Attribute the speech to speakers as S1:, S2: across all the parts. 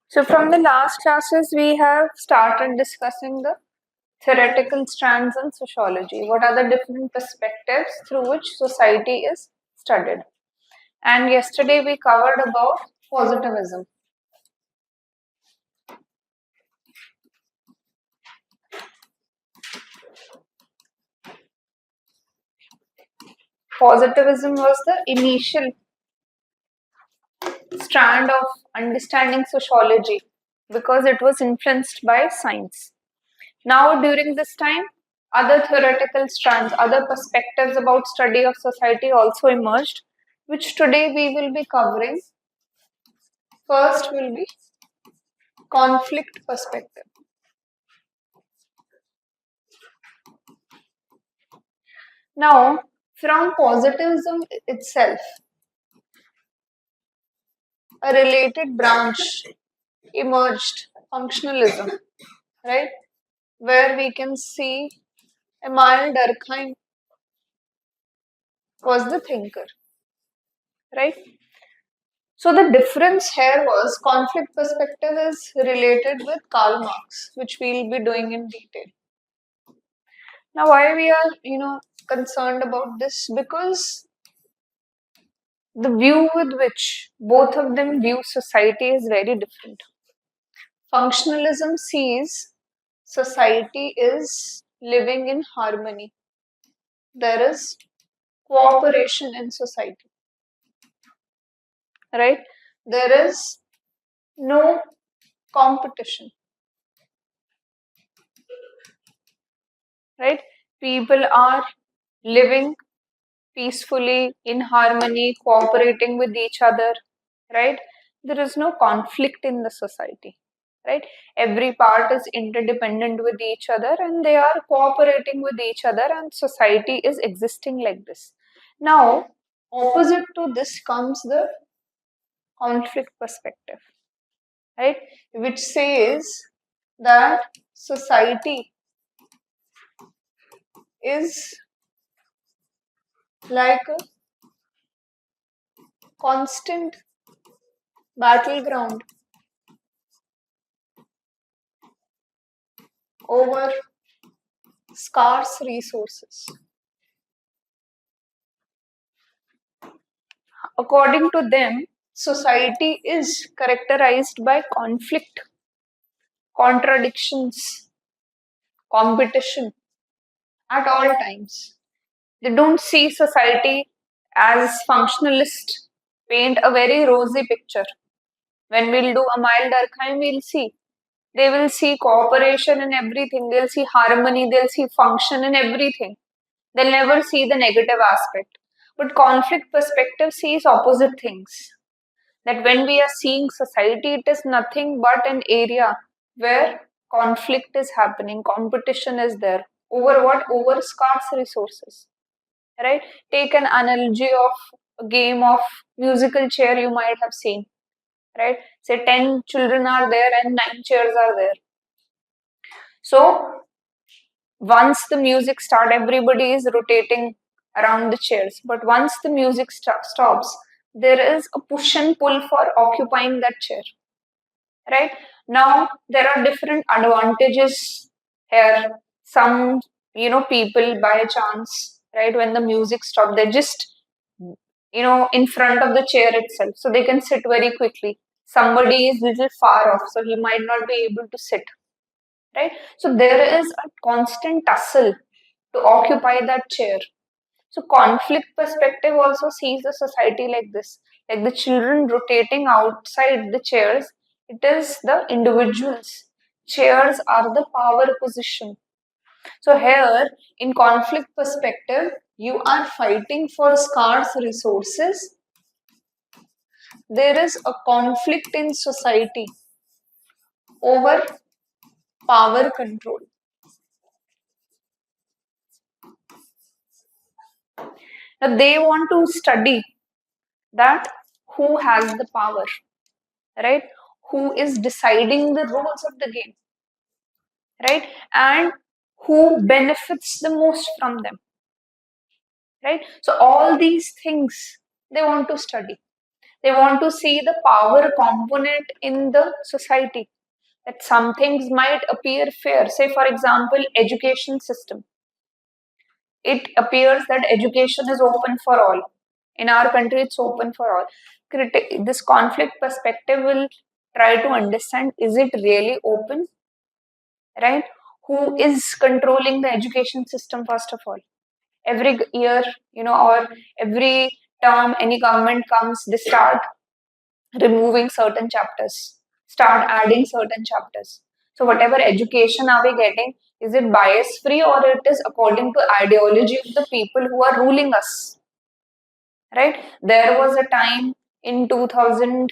S1: So from the last classes, we have started discussing the theoretical strands in sociology. What are the different perspectives through which society is studied? And yesterday we covered about positivism. Positivism was the initial strand of understanding sociology because it was influenced by science. Now, during this time, other theoretical strands, other perspectives about study of society also emerged, which today we will be covering. First will be conflict perspective. Now, from positivism itself, a related branch emerged, functionalism, right? Where we can see Emile Durkheim was the thinker, right? So the difference here was conflict perspective is related with Karl Marx, which we'll be doing in detail. Now, why we are, concerned about this? Because the view with which both of them view society is very different. Functionalism sees society is living in harmony. There is cooperation in society, right? There is no competition, right? People are living peacefully, in harmony, cooperating with each other, right? There is no conflict in the society, right? Every part is interdependent with each other and they are cooperating with each other, and society is existing like this. Now, opposite to this comes the conflict perspective, right? Which says that society is like a constant battleground over scarce resources. According to them, society is characterized by conflict, contradictions, competition at all times. They don't see society as functionalist, paint a very rosy picture. When we'll do a mild Durkheim, we'll see. They will see cooperation in everything, they'll see harmony, they'll see function in everything. They'll never see the negative aspect. But conflict perspective sees opposite things. That when we are seeing society, it is nothing but an area where conflict is happening, competition is there. Over what? Over scarce resources. Right? Take an analogy of a game of musical chair you might have seen. Right? Say 10 children are there and 9 chairs are there. So once the music starts, everybody is rotating around the chairs. But once the music stops, there is a push and pull for occupying that chair. Right? Now, there are different advantages here. Some, people by chance, right, when the music stops, they just, in front of the chair itself. So they can sit very quickly. Somebody is little far off, so he might not be able to sit. Right? So there is a constant tussle to occupy that chair. So conflict perspective also sees the society like this, like the children rotating outside the chairs. It is the individuals. Chairs are the power position. So here, in conflict perspective, you are fighting for scarce resources. There is a conflict in society over power control. Now they want to study that who has the power, right? Who is deciding the rules of the game, right? And who benefits the most from them, right? So all these things they want to study. They want to see the power component in the society, that some things might appear fair. Say, for example, education system. It appears that education is open for all. In our country, it's open for all. This conflict perspective will try to understand, is it really open, right? Who is controlling the education system, first of all? Every year, or every term, any government comes, they start removing certain chapters, start adding certain chapters. So whatever education are we getting, is it bias free, or it is according to ideology of the people who are ruling us, right? There was a time in 2000,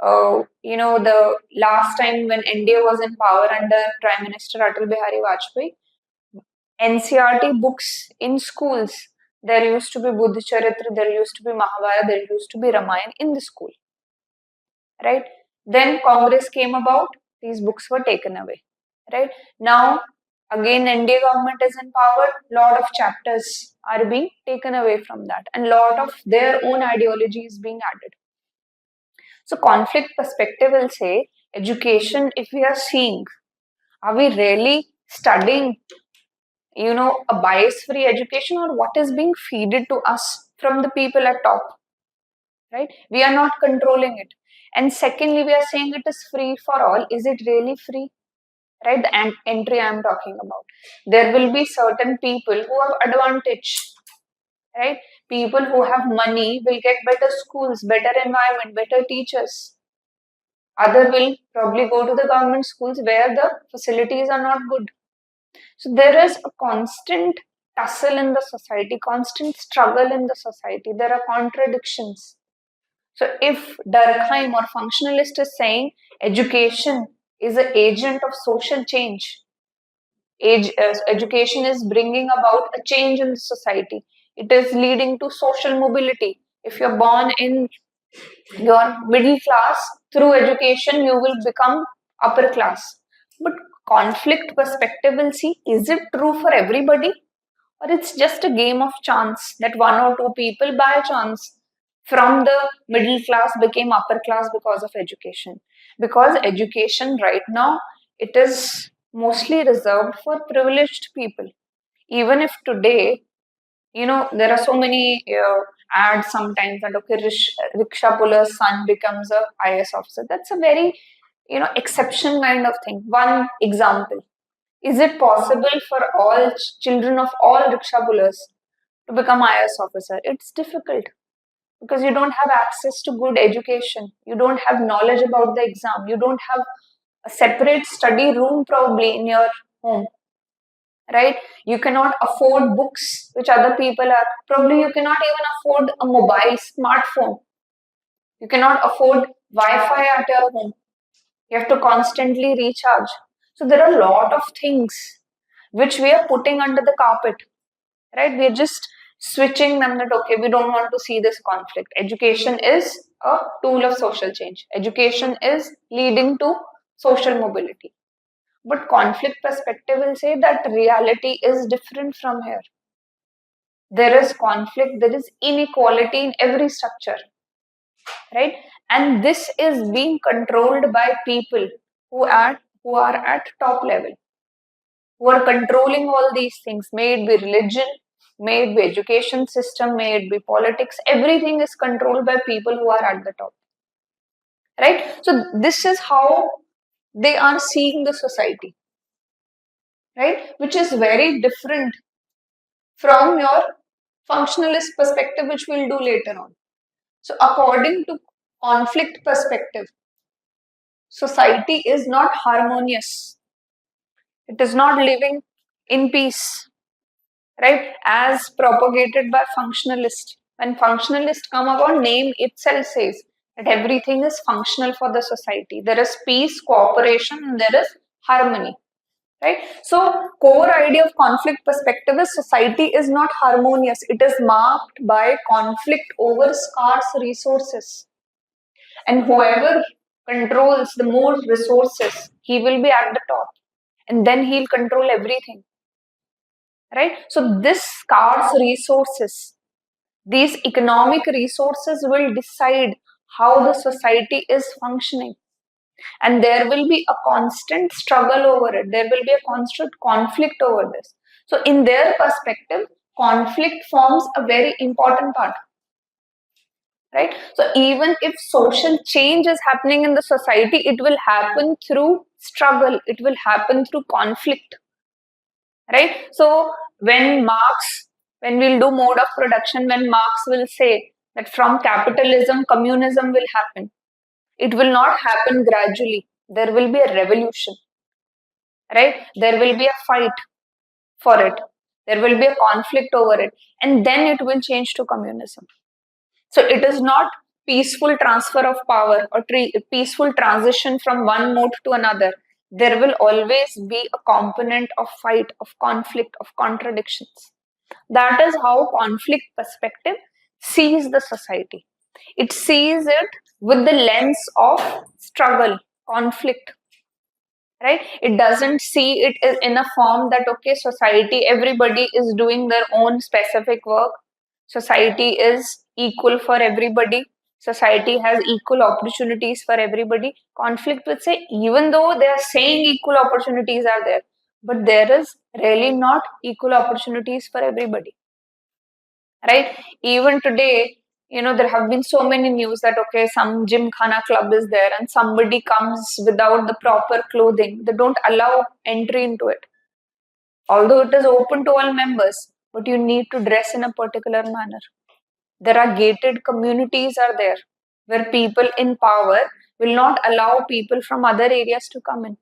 S1: the last time when India was in power under Prime Minister Atal Bihari Vajpayee, NCRT books in schools, there used to be Buddha Charitra, there used to be Mahabharata, there used to be Ramayana in the school, right? Then Congress came about, these books were taken away, right? Now, again, India government is in power, lot of chapters are being taken away from that, and lot of their own ideology is being added. So conflict perspective will say, education, if we are seeing, are we really studying, a bias-free education, or what is being fed to us from the people at top, right? We are not controlling it. And secondly, we are saying it is free for all. Is it really free? Right? The entry I am talking about. There will be certain people who have advantage, right? People who have money will get better schools, better environment, better teachers. Other will probably go to the government schools where the facilities are not good. So there is a constant tussle in the society, constant struggle in the society. There are contradictions. So if Durkheim or functionalist is saying education is an agent of social change, education is bringing about a change in the society. It is leading to social mobility. If you're born in your middle class, through education you will become upper class. But conflict perspective will see, is it true for everybody, or it's just a game of chance that one or two people by chance from the middle class became upper class because of education? Because education right now, it is mostly reserved for privileged people. Even if today, there are so many ads sometimes that, okay, rickshaw puller's son becomes a IAS officer. That's a very, exception kind of thing. One example. Is it possible for all children of all rickshaw pullers to become IAS officer? It's difficult because you don't have access to good education. You don't have knowledge about the exam. You don't have a separate study room probably in your home, right? You cannot afford books which other people are. Probably you cannot even afford a mobile smartphone. You cannot afford Wi-Fi at your home. You have to constantly recharge. So there are a lot of things which we are putting under the carpet, right? We're just switching them that, okay, we don't want to see this conflict. Education is a tool of social change. Education is leading to social mobility. But conflict perspective will say that reality is different from here. There is conflict, there is inequality in every structure, right? And this is being controlled by people who are at top level, who are controlling all these things. May it be religion, may it be education system, may it be politics. Everything is controlled by people who are at the top, right? So this is how they are seeing the society, right? Which is very different from your functionalist perspective, which we'll do later on. So according to conflict perspective, society is not harmonious. It is not living in peace, right? As propagated by functionalists. When functionalists come about, name itself says that everything is functional for the society. There is peace, cooperation, and there is harmony, right? So core idea of conflict perspective is society is not harmonious. It is marked by conflict over scarce resources. And whoever controls the more resources, he will be at the top. And then he'll control everything, right? So this scarce resources, these economic resources will decide how the society is functioning. And there will be a constant struggle over it. There will be a constant conflict over this. So, in their perspective, conflict forms a very important part. Right? So, even if social change is happening in the society, it will happen through struggle, it will happen through conflict. Right? So, when we'll do mode of production, when Marx will say that from capitalism, communism will happen, it will not happen gradually. There will be a revolution, right? There will be a fight for it. There will be a conflict over it. And then it will change to communism. So it is not peaceful transfer of power or peaceful transition from one mode to another. There will always be a component of fight, of conflict, of contradictions. That is how conflict perspective sees the society. It sees it with the lens of struggle, conflict, right? It doesn't see it in a form that, okay, society, everybody is doing their own specific work. Society is equal for everybody. Society has equal opportunities for everybody. Conflict would say, even though they are saying equal opportunities are there, but there is really not equal opportunities for everybody, right? Even today, there have been so many news that, okay, some gymkhana club is there and somebody comes without the proper clothing. They don't allow entry into it. Although it is open to all members, but you need to dress in a particular manner. There are gated communities are there where people in power will not allow people from other areas to come in.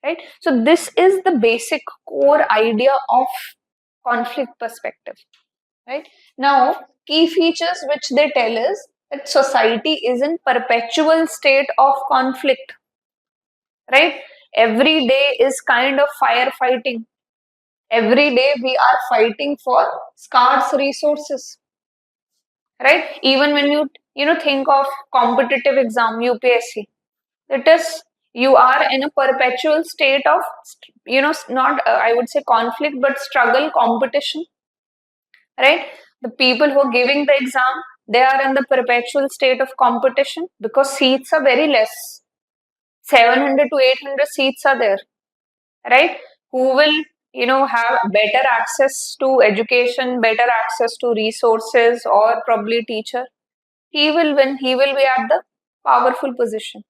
S1: Right? So this is the basic core idea of conflict perspective. Right? Now, key features which they tell is that society is in perpetual state of conflict. Right? Every day is kind of firefighting. Every day we are fighting for scarce resources. Right? Even when you think of competitive exam, UPSC, it is, you are in a perpetual state of not I would say conflict, but struggle, competition. Right? The people who are giving the exam, they are in the perpetual state of competition because seats are very less. 700 to 800 seats are there, right? Who will, have better access to education, better access to resources, or probably teacher? He will win. He will be at the powerful position.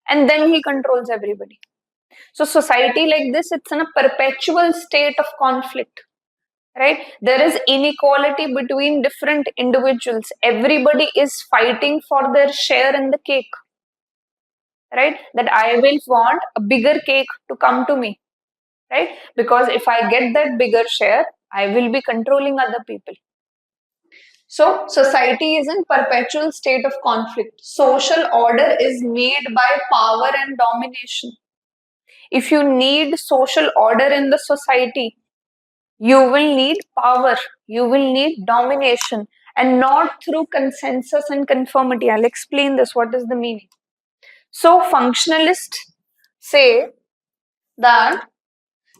S1: And then he controls everybody. So society like this, it's in a perpetual state of conflict. Right? There is inequality between different individuals. Everybody is fighting for their share in the cake. Right? That I will want a bigger cake to come to me. Right? Because if I get that bigger share, I will be controlling other people. So society is in perpetual state of conflict. Social order is made by power and domination. If you need social order in the society, you will need power, you will need domination, and not through consensus and conformity. I'll explain this. What is the meaning? So, functionalists say that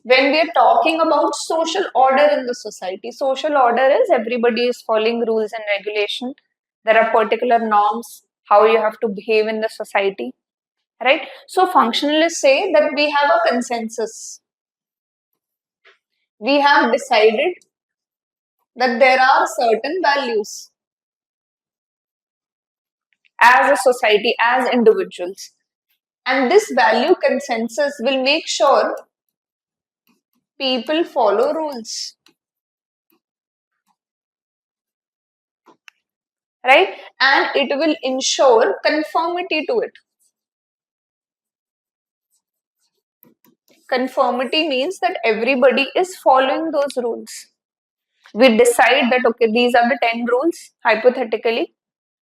S1: when we are talking about social order in the society, social order is everybody is following rules and regulation. There are particular norms, how you have to behave in the society. Right? So, functionalists say that we have a consensus. We have decided that there are certain values as a society, as individuals. And this value consensus will make sure people follow rules. Right? And it will ensure conformity to it. Conformity means that everybody is following those rules. We decide that, okay, these are the 10 rules, hypothetically.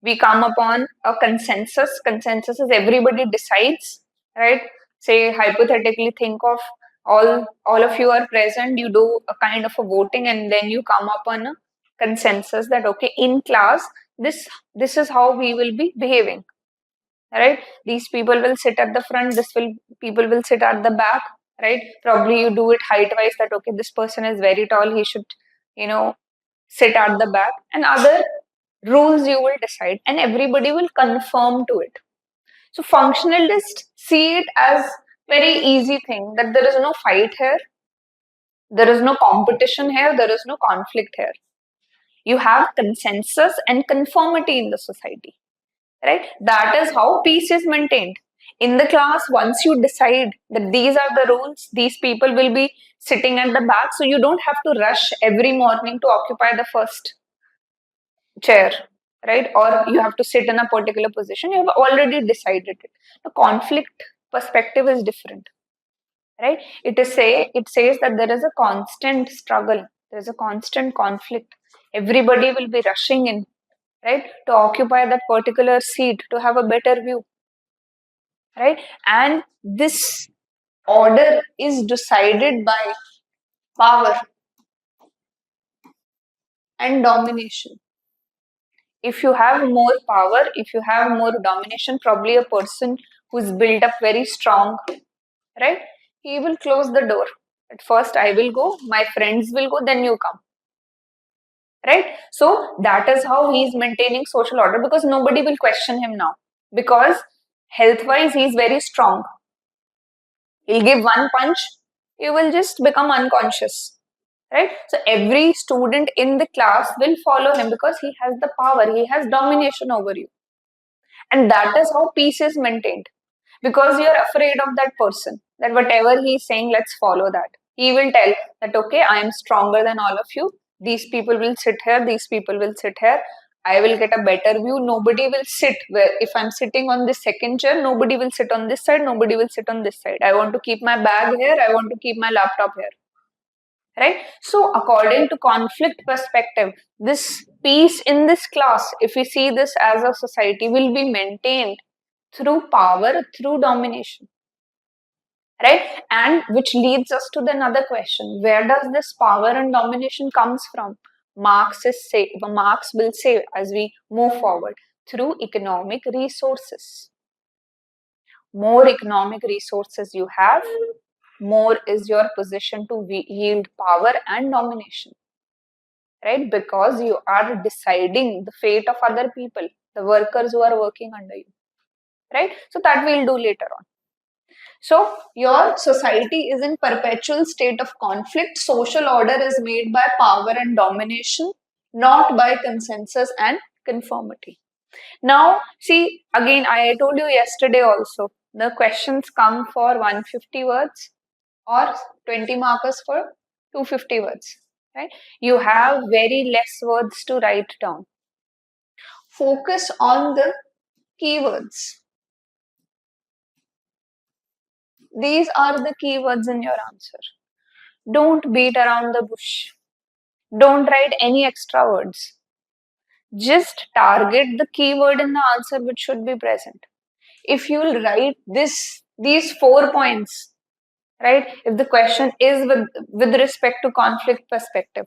S1: We come upon a consensus. Consensus is everybody decides, right? Say, hypothetically, think of all of you are present, you do a kind of a voting, and then you come upon a consensus that, okay, in class, this is how we will be behaving. Right? These people will sit at the front, people will sit at the back, right? Probably you do it height wise that, okay, this person is very tall, he should, sit at the back, and other rules you will decide, and everybody will conform to it. So functionalists see it as very easy thing, that there is no fight here, there is no competition here, there is no conflict here. You have consensus and conformity in the society, right? That is how peace is maintained. In the class, once you decide that these are the rules, these people will be sitting at the back, so you don't have to rush every morning to occupy the first chair, right? Or you have to sit in a particular position. You have already decided it. The conflict perspective is different, right? It says that there is a constant struggle, there is a constant conflict. Everybody will be rushing in, right, to occupy that particular seat to have a better view, right? And this order is decided by power and domination. If you have more power, if you have more domination, probably a person who's built up very strong, right? He will close the door. At first, I will go, my friends will go, then you come, right? So that is how he is maintaining social order, because nobody will question him now. Because health wise, he is very strong. He'll give one punch, you will just become unconscious, right? So every student in the class will follow him because he has the power, he has domination over you. And that is how peace is maintained, because you're afraid of that person, that whatever he's saying, let's follow that. He will tell that, okay, I am stronger than all of you. These people will sit here, these people will sit here. I will get a better view. Nobody will sit where, if I'm sitting on this second chair, nobody will sit on this side, nobody will sit on this side. I want to keep my bag here, I want to keep my laptop here. Right? So, according to conflict perspective, this peace in this class, if we see this as a society, will be maintained through power, through domination. Right? And which leads us to the another question: where does this power and domination comes from? Marx will say, as we move forward, through economic resources. More economic resources you have, more is your position to yield power and domination, right? Because you are deciding the fate of other people, the workers who are working under you, right? So that we'll do later on. So your society is in perpetual state of conflict. Social order is made by power and domination, not by consensus and conformity. Now, see, again, I told you yesterday also, the questions come for 150 words or 20 markers for 250 words, right? You have very less words to write down. Focus on the keywords. These are the keywords in your answer. Don't beat around the bush. Don't write any extra words. Just target the keyword in the answer which should be present. If you will write these 4 points, right? If the question is with respect to conflict perspective,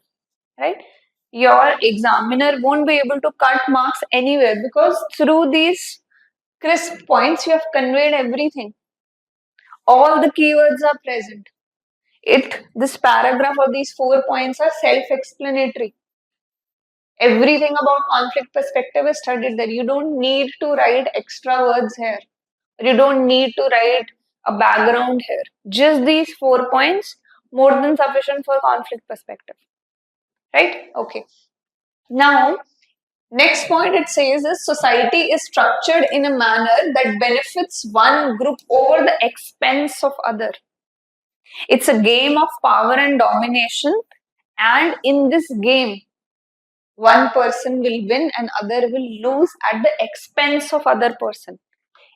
S1: right? Your examiner won't be able to cut marks anywhere, because through these crisp points you have conveyed everything. All the keywords are present. This paragraph or these 4 points are self-explanatory. Everything about conflict perspective is studied there. You don't need to write extra words here. You don't need to write a background here. Just these 4 points, more than sufficient for conflict perspective. Right? Okay. Now, next point it says is society is structured in a manner that benefits one group over the expense of other. It's a game of power and domination, and in this game, one person will win and other will lose at the expense of other person.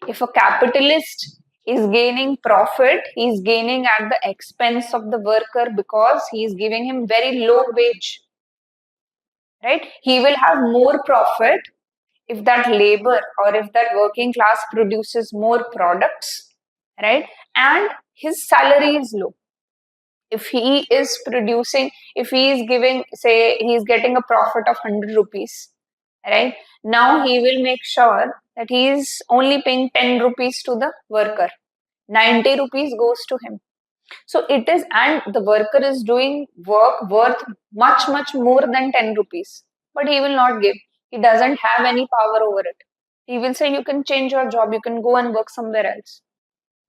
S1: If a capitalist is gaining profit, he is gaining at the expense of the worker, because he is giving him very low wage. Right? He will have more profit if that labor or if that working class produces more products, right? And his salary is low. If he is producing, if he is giving, say, he is getting a profit of 100 rupees, right? Now he will make sure that he is only paying 10 rupees to the worker. 90 rupees goes to him. So it is, and the worker is doing work worth much, much more than 10 rupees, but he will not give. He doesn't have any power over it. He will say you can change your job, you can go and work somewhere else.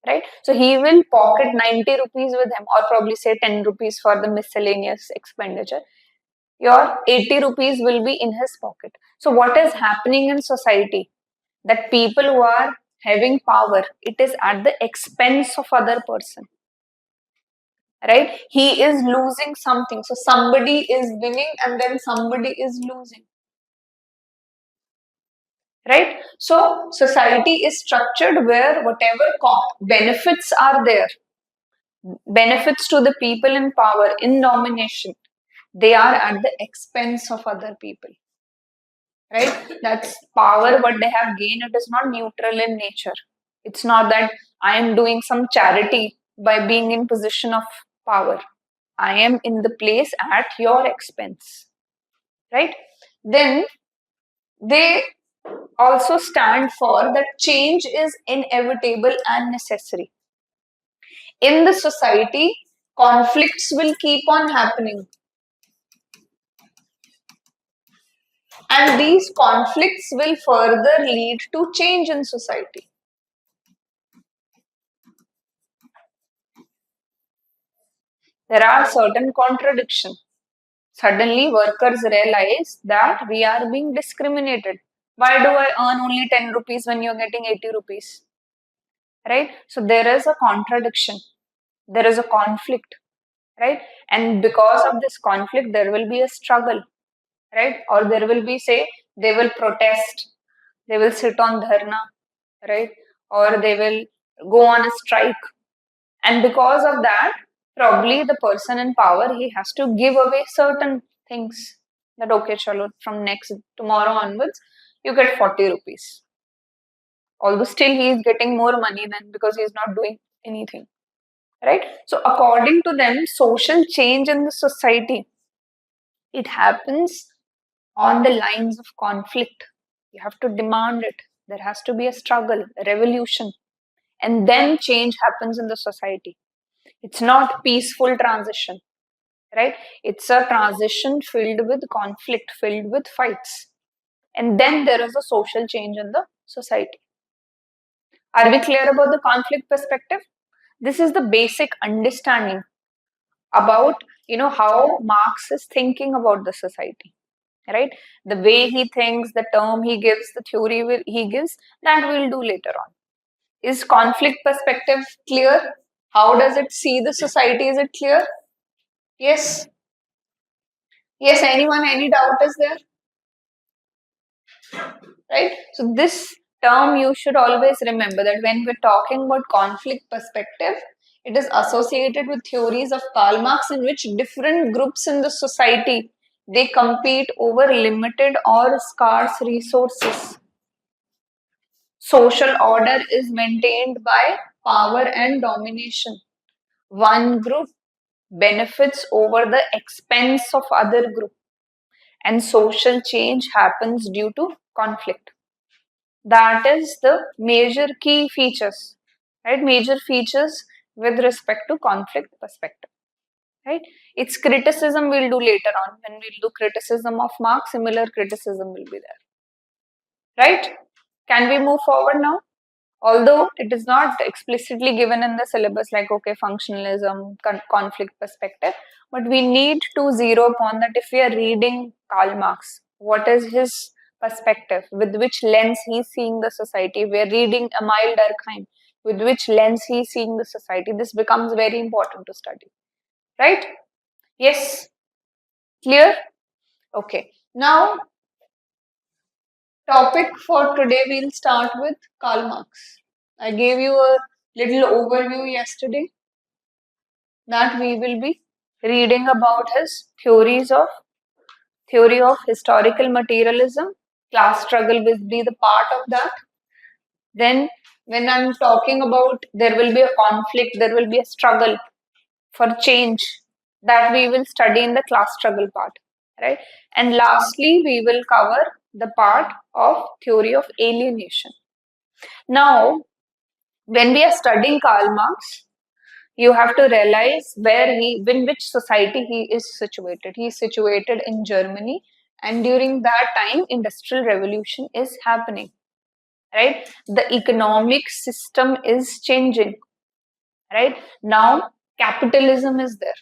S1: Right? So he will pocket 90 rupees with him, or probably say 10 rupees for the miscellaneous expenditure. Your 80 rupees will be in his pocket. So what is happening in society? That people who are having power, it is at the expense of other person. Right? He is losing something. So somebody is winning and then somebody is losing. Right? So society is structured where whatever benefits are there, benefits to the people in power, in domination, they are at the expense of other people. Right? That's power what they have gained. It is not neutral in nature. It's not that I am doing some charity by being in position of power. I am in the place at your expense. Right? Then they also stand for that change is inevitable and necessary. In the society, conflicts will keep on happening. And these conflicts will further lead to change in society. There are certain contradictions. Suddenly, workers realize that we are being discriminated. Why do I earn only 10 rupees when you're getting 80 rupees? Right? So, there is a contradiction. There is a conflict. Right? And because of this conflict, there will be a struggle. Right? Or there will be, say, they will protest. They will sit on dharna. Right? Or they will go on a strike. And because of that, probably the person in power, he has to give away certain things. That okay, chalo, from next tomorrow onwards, you get 40 rupees. Although still he is getting more money than because he is not doing anything. Right? So according to them, social change in the society, it happens on the lines of conflict. You have to demand it. There has to be a struggle, a revolution. And then change happens in the society. It's not peaceful transition, right? It's a transition filled with conflict, filled with fights. And then there is a social change in the society. Are we clear about the conflict perspective? This is the basic understanding about, how Marx is thinking about the society, right? The way he thinks, the term he gives, the theory he gives, that we'll do later on. Is conflict perspective clear? How does it see the society? Is it clear? Yes. Yes, anyone, any doubt is there? Right? So this term you should always remember that when we're talking about conflict perspective, it is associated with theories of Karl Marx in which different groups in the society, they compete over limited or scarce resources. Social order is maintained by power and domination. One group benefits over the expense of other group, and social change happens due to conflict. That is the major key features, right? Major features with respect to conflict perspective, right? Its criticism we'll do later on. When we'll do criticism of Marx, similar criticism will be there, right? Can we move forward now? Although it is not explicitly given in the syllabus like, okay, functionalism, conflict perspective, but we need to zero upon that if we are reading Karl Marx, what is his perspective, with which lens he is seeing the society. We are reading Emile Durkheim, with which lens he is seeing the society. This becomes very important to study, right? Yes? Clear? Okay. Now, topic for today, we'll start with Karl Marx. I gave you a little overview yesterday that we will be reading about his theory of historical materialism. Class struggle will be the part of that. Then when I'm talking about there will be a conflict, there will be a struggle for change, that we will study in the class struggle part, right? And lastly, we will cover the part of theory of alienation. Now, when we are studying Karl Marx, you have to realize in which society he is situated. He is situated in Germany, And during that time, industrial revolution is happening, right? The economic system is changing, right? Now, capitalism is there.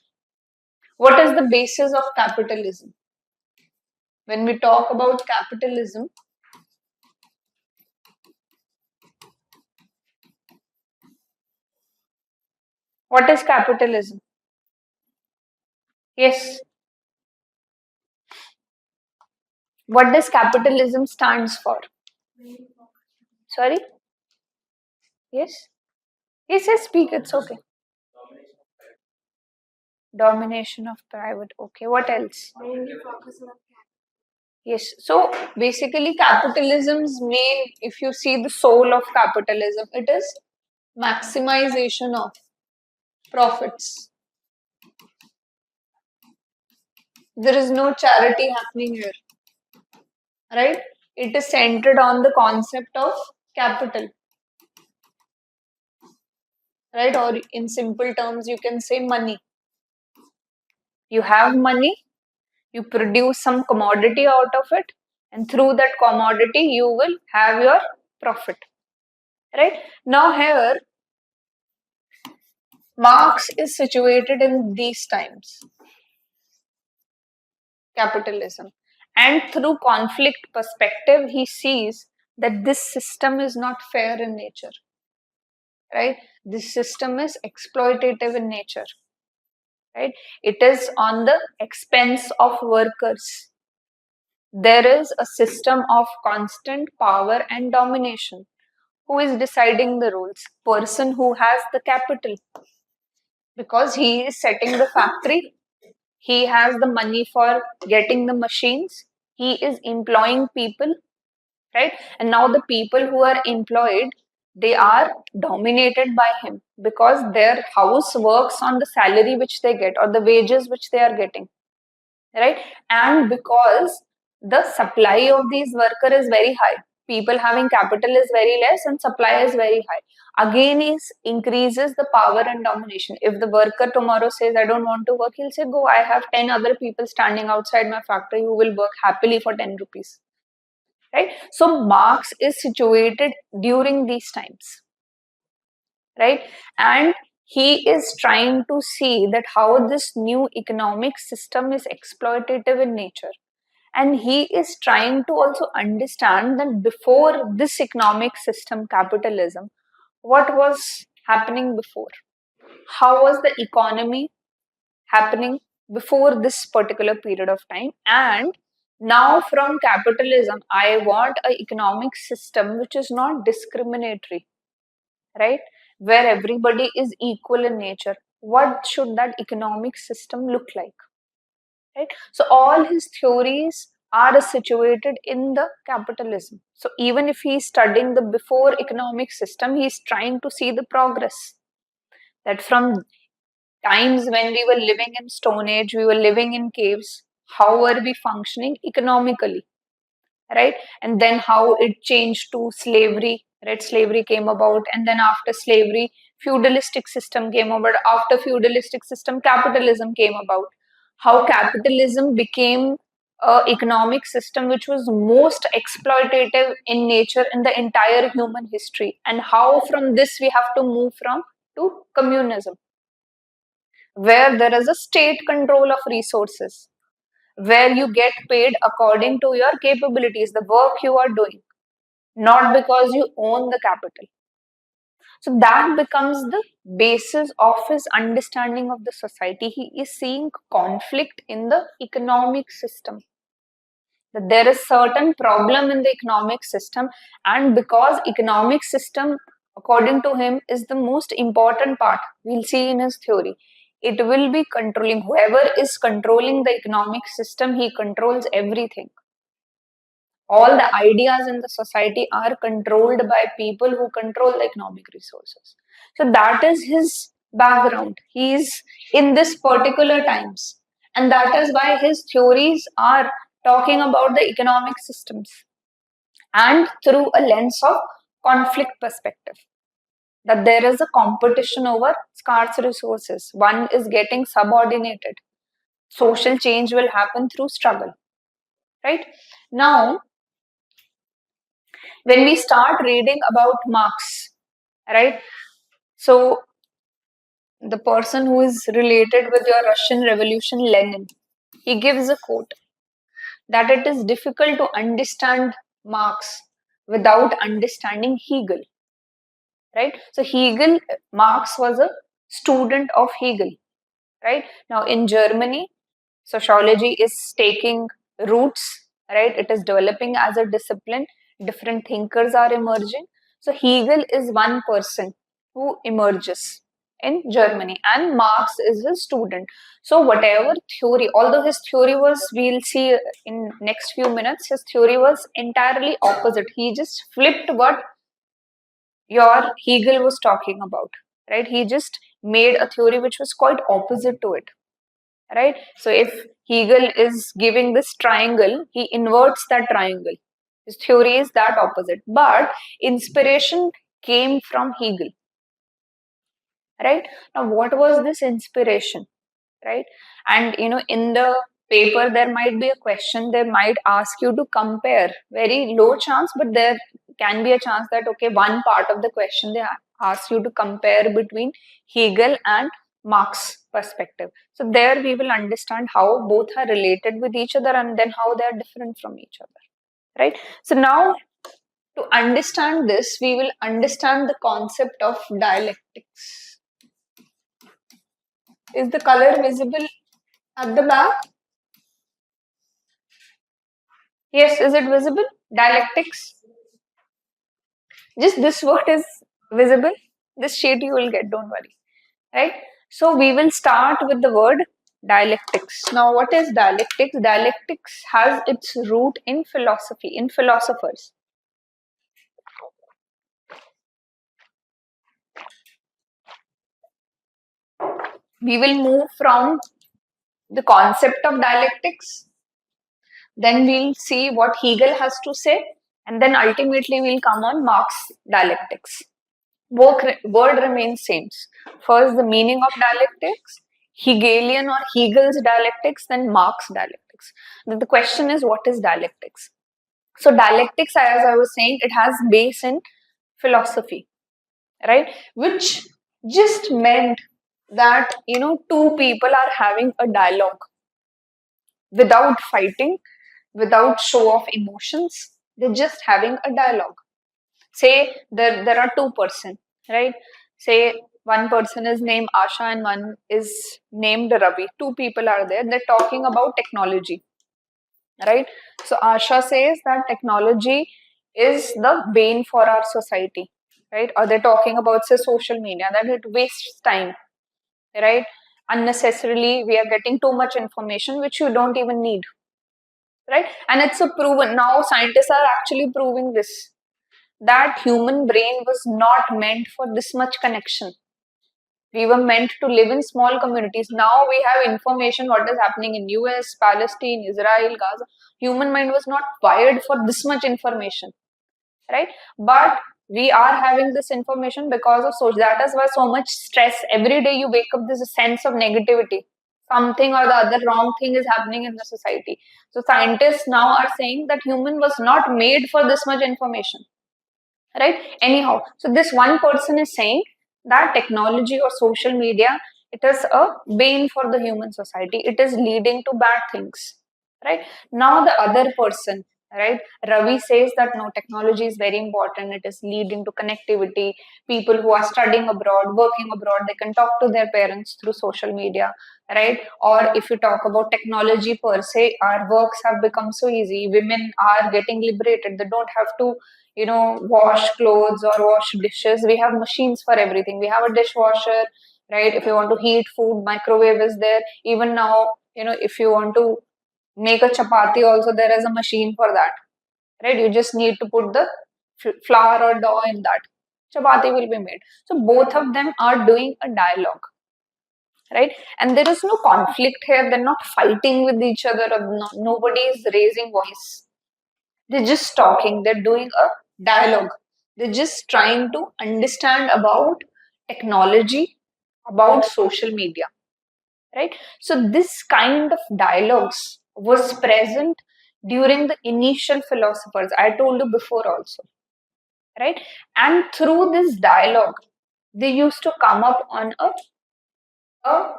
S1: What is the basis of capitalism? When we talk about capitalism, what is capitalism? Yes. What does capitalism stands for? Sorry? Yes? Yes, yes, speak, it's okay. Domination of private. Okay, what else? Yes, so basically, capitalism's main, if you see the soul of capitalism, it is maximization of profits. There is no charity happening here, right? It is centered on the concept of capital, right? Or in simple terms, you can say money. You have money, you produce some commodity out of it, and through that commodity, you will have your profit, right? Now, here, Marx is situated in these times, capitalism. And through conflict perspective, he sees that this system is not fair in nature, right? This system is exploitative in nature, right? It is on the expense of workers. There is a system of constant power and domination. Who is deciding the rules? Person who has the capital, because he is setting the factory. He has the money for getting the machines. He is employing people, right? And now the people who are employed, they are dominated by him because their house works on the salary which they get or the wages which they are getting, right? And because the supply of these worker is very high, people having capital is very less and supply is very high, again is increases the power and domination. If the worker tomorrow says I don't want to work, he'll say go, I have 10 other people standing outside my factory who will work happily for 10 rupees, right? So Marx is situated during these times, right? And he is trying to see that how this new economic system is exploitative in nature. And he is trying to also understand that before this economic system, capitalism, what was happening before? How was the economy happening before this particular period of time? And now, from capitalism, I want an economic system which is not discriminatory, right? Where everybody is equal in nature. What should that economic system look like? Right? So all his theories are situated in the capitalism. So even if he is studying the before economic system, he is trying to see the progress. That from times when we were living in Stone Age, we were living in caves, how were we functioning economically? Right? And then how it changed to slavery, right? Slavery came about, and then after slavery, feudalistic system came about. After feudalistic system, capitalism came about. How capitalism became a economic system which was most exploitative in nature in the entire human history, and how from this we have to move from to communism, where there is a state control of resources, where you get paid according to your capabilities, the work you are doing, not because you own the capital. So that becomes the basis of his understanding of the society. He is seeing conflict in the economic system. That there is certain problem in the economic system, and because economic system, according to him, is the most important part, we'll see in his theory. It will be controlling. Whoever is controlling the economic system, he controls everything. All the ideas in the society are controlled by people who control the economic resources. So that is his background. He is in this particular times, and that is why his theories are talking about the economic systems and through a lens of conflict perspective, that there is a competition over scarce resources, one is getting subordinated. Social change will happen through struggle. right? Now, when we start reading about Marx, right? So the person who is related with your Russian Revolution, Lenin, he gives a quote that it is difficult to understand Marx without understanding Hegel, right? So Marx was a student of Hegel, right? Now in Germany, sociology is taking roots, right? It is developing as a discipline. Different thinkers are emerging. So Hegel is one person who emerges in Germany, and Marx is his student. So whatever theory, although his theory was, we'll see in next few minutes, his theory was entirely opposite. He just flipped what your Hegel was talking about, right? He just made a theory which was quite opposite to it, right? So if Hegel is giving this triangle, he inverts that triangle. His theory is that opposite. But inspiration came from Hegel, right? Now, what was this inspiration, right? And in the paper, there might be a question, they might ask you to compare. Very low chance, but there can be a chance that, okay, one part of the question they ask you to compare between Hegel and Marx perspective. So there we will understand how both are related with each other and then how they are different from each other, right? So now to understand this, we will understand the concept of dialectics. Is the color visible at the back? Yes, is it visible? Dialectics. Just this word is visible. This sheet you will get, don't worry. Right? So we will start with the word dialectics. Now, what is dialectics? Dialectics has its root in philosophy, in philosophers. We will move from the concept of dialectics, then we'll see what Hegel has to say, and then ultimately we'll come on Marx dialectics. Word remains same. First, the meaning of dialectics, Hegelian or Hegel's dialectics, then Marx dialectics. Then the question is, what is dialectics? So dialectics, as I was saying, it has base in philosophy, right? Which just meant that two people are having a dialogue without fighting, without show of emotions. They're just having a dialogue. Say there are two person, right? Say one person is named Asha and one is named Ravi. Two people are there. They're talking about technology, right? So Asha says that technology is the bane for our society, right? Or they're talking about, say, social media, that it wastes time, right? Unnecessarily, we are getting too much information which you don't even need, right? And it's a proven, now scientists are actually proving this, that human brain was not meant for this much connection. We were meant to live in small communities. Now we have information what is happening in US, Palestine, Israel, Gaza. Human mind was not wired for this much information, right? But we are having this information because of social. That is why so much stress. Every day you wake up, there's a sense of negativity. Something or the other wrong thing is happening in the society. So scientists now are saying that human was not made for this much information, right? Anyhow, so this one person is saying that technology or social media, it is a bane for the human society. It is leading to bad things, right? Now the other person, right, Ravi says that no, technology is very important. It is leading to connectivity. People who are studying abroad, working abroad, they can talk to their parents through social media, right? Or if you talk about technology per se, our works have become so easy. Women are getting liberated. They don't have to wash clothes or wash dishes. We have machines for everything. We have a dishwasher, right? If you want to heat food, microwave is there. Even now, if you want to make a chapati also, there is a machine for that, right? You just need to put the flour or dough in that. Chapati will be made. So both of them are doing a dialogue, right? And there is no conflict here. They're not fighting with each other. Or nobody is raising voice. They're just talking, they're doing a dialogue. They're just trying to understand about technology, about social media, right? So this kind of dialogues was present during the initial philosophers. I told you before also, right? And through this dialogue, they used to come up on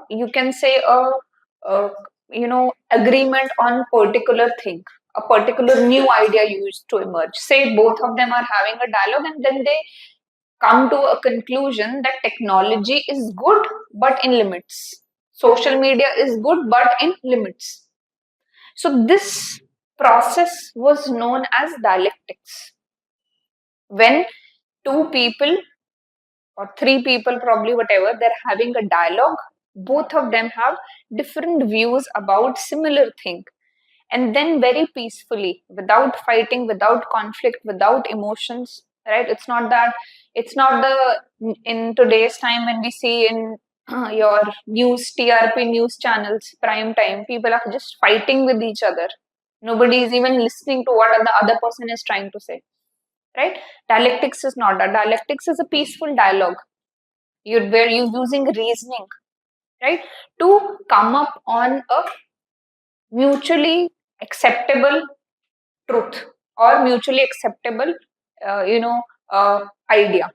S1: you can say a agreement on particular thing, a particular new idea used to emerge. Say both of them are having a dialogue, and then they come to a conclusion that technology is good but in limits. Social media is good but in limits. So this process was known as dialectics. When two people or three people, probably whatever, they're having a dialogue, both of them have different views about similar thing, and then very peacefully, without fighting, without conflict, without emotions, right? It's not the in today's time when we see in your news, TRP news channels, prime time, people are just fighting with each other. Nobody is even listening to what the other person is trying to say, right? Dialectics is not that. Dialectics is a peaceful dialogue, where you're using reasoning, right, to come up on a mutually acceptable truth or mutually acceptable, uh, you know, idea.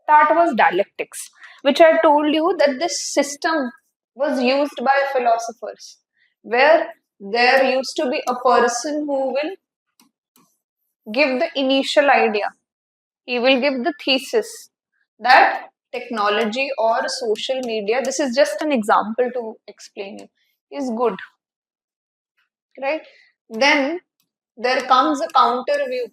S1: That was dialectics, which I told you that this system was used by philosophers, where there used to be a person who will give the initial idea. He will give the thesis that technology or social media, this is just an example to explain you, is good, right? Then there comes a counter view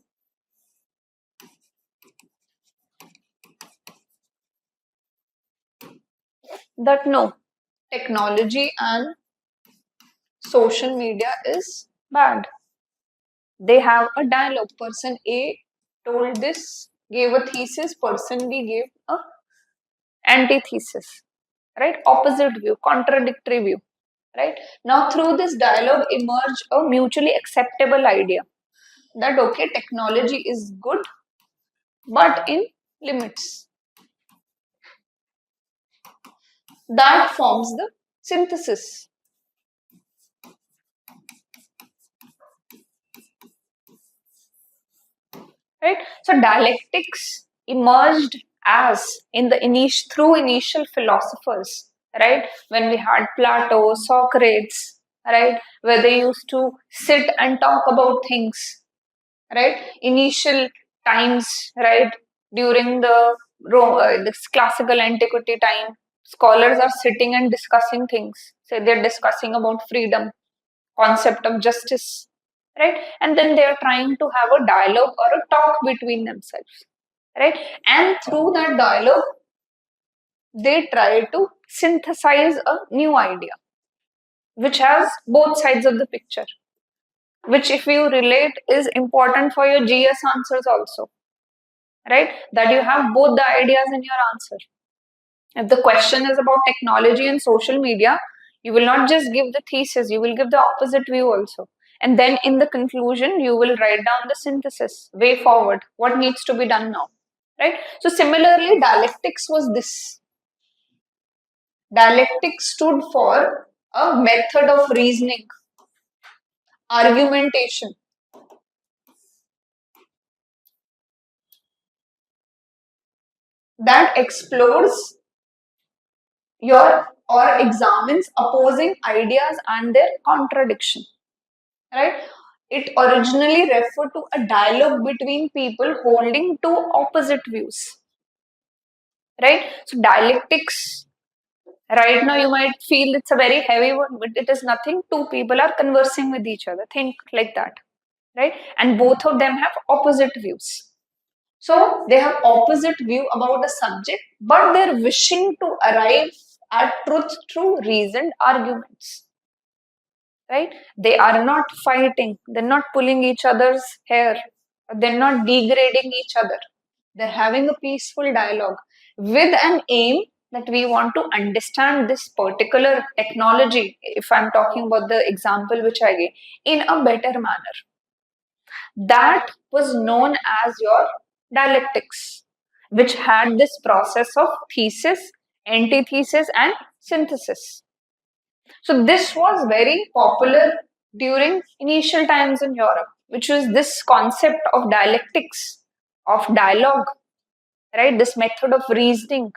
S1: that no, technology and social media is bad. They have a dialogue. Person A told this, gave a thesis, person B gave a antithesis, right? Opposite view, contradictory view, right? Now through this dialogue emerged a mutually acceptable idea that okay, technology is good but in limits. That forms the synthesis, right? So dialectics emerged as in the through initial philosophers, right? When we had Plato, Socrates, right, where they used to sit and talk about things, right? Initial times, right? During the this classical antiquity time, scholars are sitting and discussing things. Say they're discussing about freedom, concept of justice, right? And then they are trying to have a dialogue or a talk between themselves, right? And through that dialogue, they try to synthesize a new idea, which has both sides of the picture, which, if you relate, is important for your GS answers also, right? That you have both the ideas in your answer. If the question is about technology and social media, you will not just give the thesis, you will give the opposite view also. And then in the conclusion, you will write down the synthesis, way forward, what needs to be done now, right? So similarly, dialectics was this. Dialectics stood for a method of reasoning, argumentation, that explores your or examines opposing ideas and their contradiction, right? It originally referred to a dialogue between people holding two opposite views, right? So dialectics, right now you might feel it's a very heavy word, but it is nothing. Two people are conversing with each other, think like that, right? And both of them have opposite views. So they have opposite view about the subject, but they're wishing to arrive at truth through reasoned arguments, right? They are not fighting, they're not pulling each other's hair, they're not degrading each other. They're having a peaceful dialogue with an aim that we want to understand this particular technology, if I'm talking about the example which I gave, in a better manner. That was known as your dialectics, which had this process of thesis, antithesis, and synthesis. So this was very popular during initial times in Europe, which was this concept of dialectics, of dialogue, right? This method of reasoning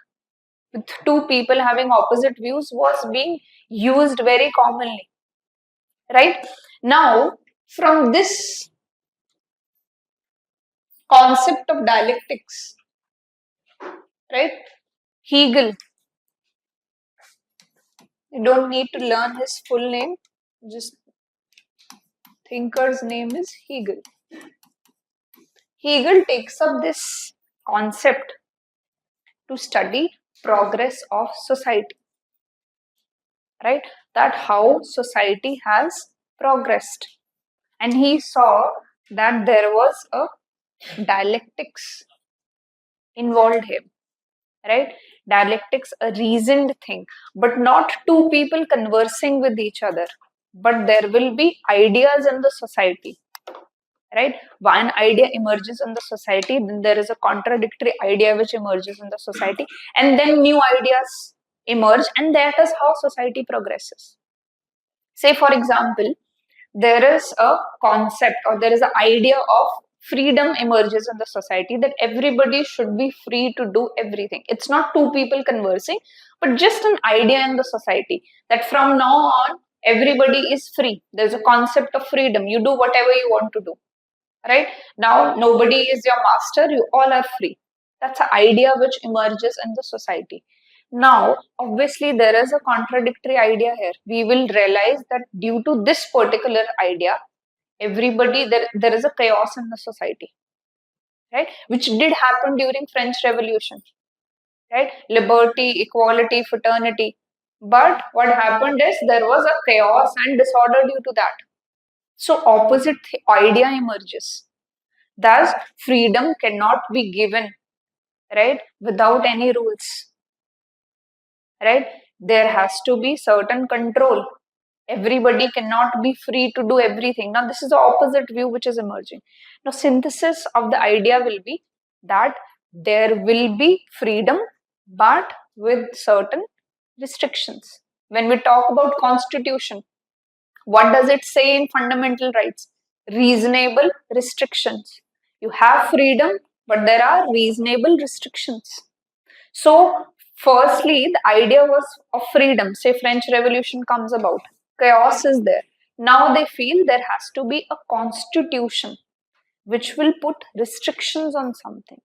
S1: with two people having opposite views was being used very commonly, right? Now, from this concept of dialectics, right? Hegel, you don't need to learn his full name, just thinker's name is Hegel. Hegel takes up this concept to study progress of society, right? That how society has progressed. And he saw that there was a dialectics involved here, right? Dialectics, a reasoned thing, but not two people conversing with each other, but there will be ideas in the society, right? One idea emerges in the society, then there is a contradictory idea which emerges in the society, and then new ideas emerge, and that is how society progresses. Say, for example, there is a concept or there is an idea of freedom emerges in the society, that everybody should be free to do everything. It's not two people conversing, but just an idea in the society that from now on everybody is free. There's a concept of freedom. You do whatever you want to do, right? Now nobody is your master, you all are free. That's an idea which emerges in the society. Now obviously there is a contradictory idea here. We will realize that due to this particular idea, everybody, there is a chaos in the society, right? Which did happen during French Revolution, right? Liberty, equality, fraternity. But what happened is there was a chaos and disorder due to that. So opposite idea emerges. Thus, freedom cannot be given, right, without any rules, right? There has to be certain control. Everybody cannot be free to do everything. Now, this is the opposite view which is emerging. Now, synthesis of the idea will be that there will be freedom, but with certain restrictions. When we talk about constitution, what does it say in fundamental rights? Reasonable restrictions. You have freedom, but there are reasonable restrictions. So, firstly, the idea was of freedom. Say, French Revolution comes about, chaos is there. Now they feel there has to be a constitution which will put restrictions on something,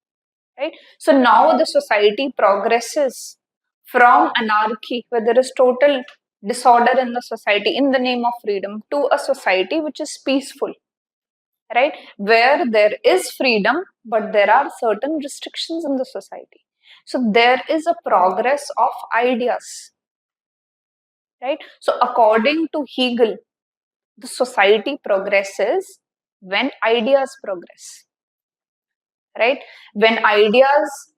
S1: right? So now the society progresses from anarchy, where there is total disorder in the society in the name of freedom, to a society which is peaceful, right? Where there is freedom, but there are certain restrictions in the society. So there is a progress of ideas, right? So according to Hegel, the society progresses when ideas progress, right? When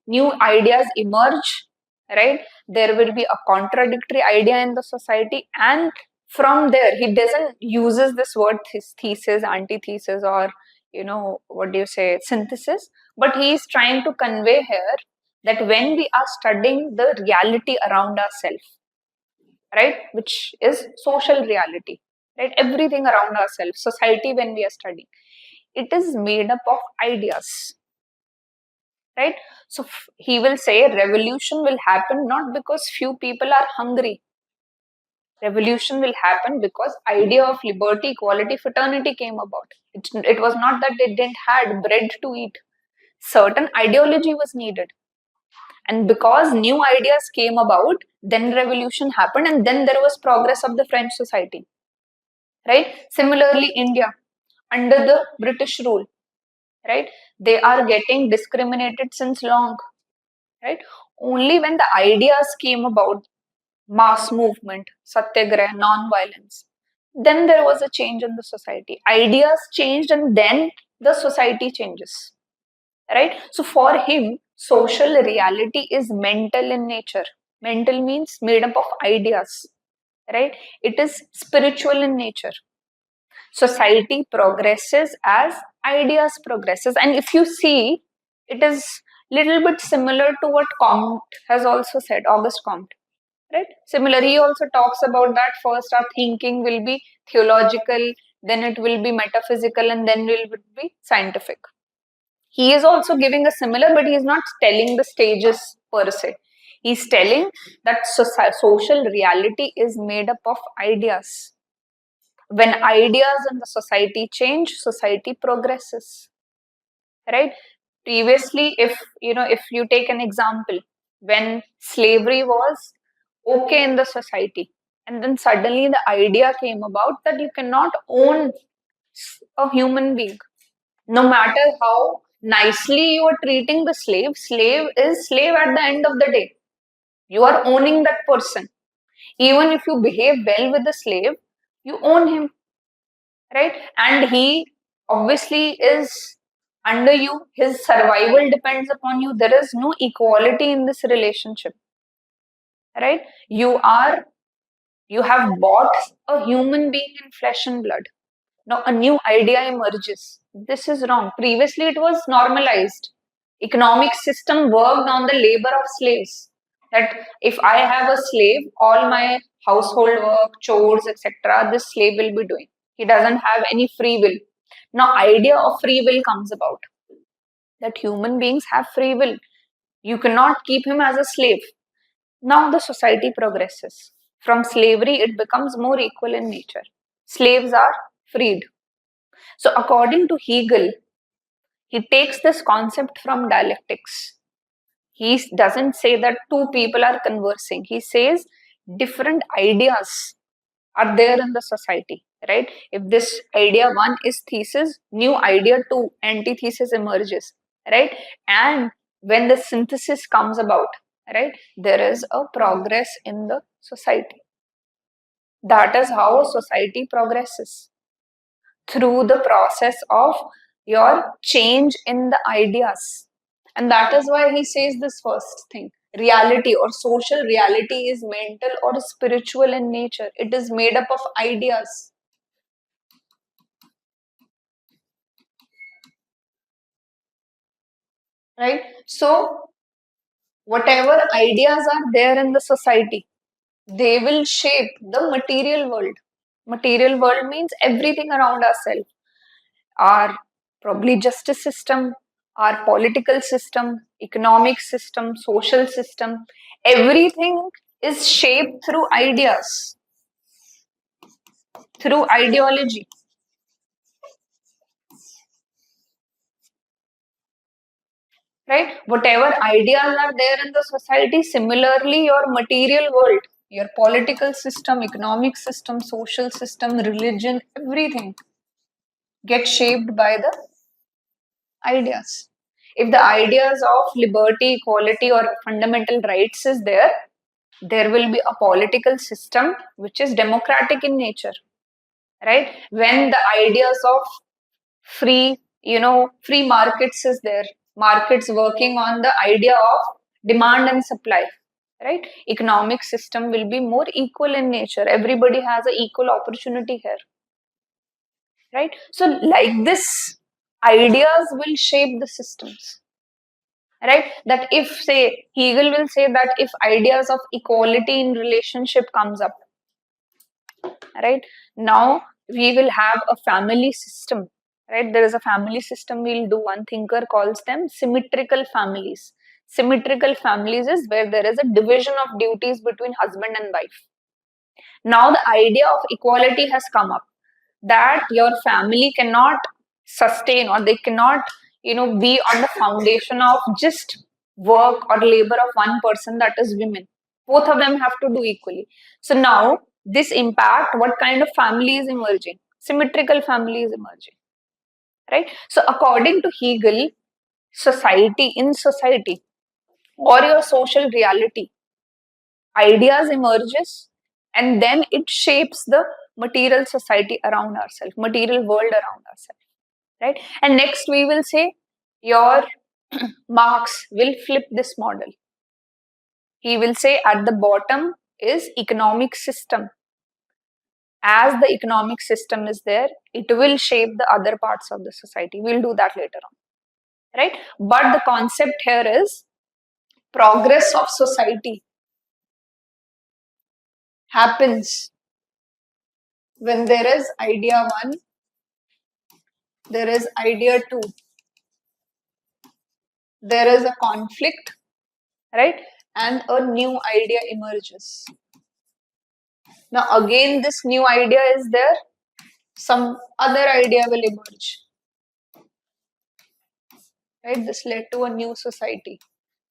S1: new ideas emerge, right? There will be a contradictory idea in the society, and from there, he doesn't uses this word thesis, antithesis, or what do you say, synthesis, but he is trying to convey here that when we are studying the reality around ourselves, right, which is social reality, right, everything around ourselves, society, when we are studying, it is made up of ideas, right? So he will say revolution will happen not because few people are hungry. Revolution will happen because idea of liberty, equality, fraternity came about. It was not that they didn't had bread to eat. Certain ideology was needed. And because new ideas came about, then revolution happened, and then there was progress of the French society. Right? Similarly, India, under the British rule, right? They are getting discriminated since long, right? Only when the ideas came about, mass movement, satyagraha, non-violence, then there was a change in the society. Ideas changed, and then the society changes, right? So for him, social reality is mental in nature. Mental means made up of ideas, right? It is spiritual in nature. Society progresses as ideas progresses, and if you see, it is little bit similar to what Comte has also said, Auguste Comte, right? Similarly, he also talks about that first our thinking will be theological, then it will be metaphysical, and then it will be scientific. He is also giving a similar, but he is not telling the stages per se. He's telling that social reality is made up of ideas. When ideas in the society change, society progresses, right? Previously, if you take an example, when slavery was okay in the society, and then suddenly the idea came about that you cannot own a human being. No matter how nicely you are treating the slave, slave is slave at the end of the day. You are owning that person. Even if you behave well with the slave, you own him, right? And he obviously is under you. His survival depends upon you. There is no equality in this relationship, right? You have bought a human being in flesh and blood. Now a new idea emerges. This is wrong. Previously it was normalized. Economic system worked on the labor of slaves. That if I have a slave, all my household work, chores, etc., this slave will be doing. He doesn't have any free will. Now idea of free will comes about. That human beings have free will. You cannot keep him as a slave. Now the society progresses. From slavery, it becomes more equal in nature. Slaves are freed. So, according to Hegel, he takes this concept from dialectics. He doesn't say that two people are conversing. He says different ideas are there in the society, right? If this idea one is thesis, new idea two, antithesis emerges, right? And when the synthesis comes about, right, there is a progress in the society. That is how society progresses, through the process of your change in the ideas. And that is why he says this first thing: reality or social reality is mental or spiritual in nature, it is made up of ideas. Right? So, whatever ideas are there in the society, they will shape the material world. Material world means everything around ourselves, our probably justice system, our political system, economic system, social system, everything is shaped through ideas, through ideology, right? Whatever ideas are there in the society, similarly, your material world, your political system, economic system, social system, religion, everything gets shaped by the ideas. If the ideas of liberty, equality, or fundamental rights is there, there will be a political system which is democratic in nature, right? When the ideas of free, free markets is there, markets working on the idea of demand and supply, right? Economic system will be more equal in nature. Everybody has an equal opportunity here, right? So, like this, ideas will shape the systems, right? That if, say, Hegel will say that if ideas of equality in relationship comes up, right, now we will have a family system, right? There is a family system. We'll do, one thinker calls them symmetrical families. Symmetrical families is where there is a division of duties between husband and wife. Now the idea of equality has come up, that your family cannot sustain, or they cannot be on the foundation of just work or labor of one person, that is women. Both of them have to do equally. So now this impact, what kind of family is emerging? Symmetrical family is emerging, right? So according to Hegel, society or your social reality, ideas emerges, and then it shapes the material society around ourselves, material world around ourselves, right? And next we will say your Marx will flip this model. He will say at the bottom is economic system. As the economic system is there, it will shape the other parts of the society. We'll do that later on, right? But the concept here is progress of society happens when there is idea 1, there is idea 2, there is a conflict, right? And a new idea emerges. Now again this new idea is there, some other idea will emerge, right? This led to a new society,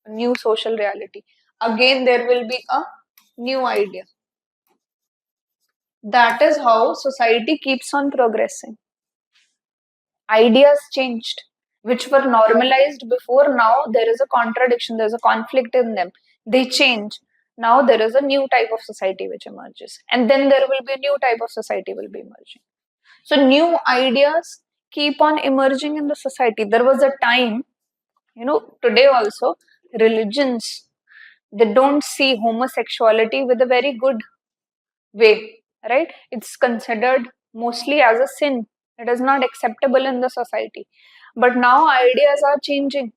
S1: a new social reality. Again there will be a new idea. That is how society keeps on progressing. Ideas changed, which were normalized before. Now there is a contradiction, there's a conflict in them. They change. Now there is a new type of society which emerges. And then there will be a new type of society will be emerging. So new ideas keep on emerging in the society. There was a time, today also, religions, they don't see homosexuality with a very good way, right? It's considered mostly as a sin. It is not acceptable in the society. But now ideas are changing,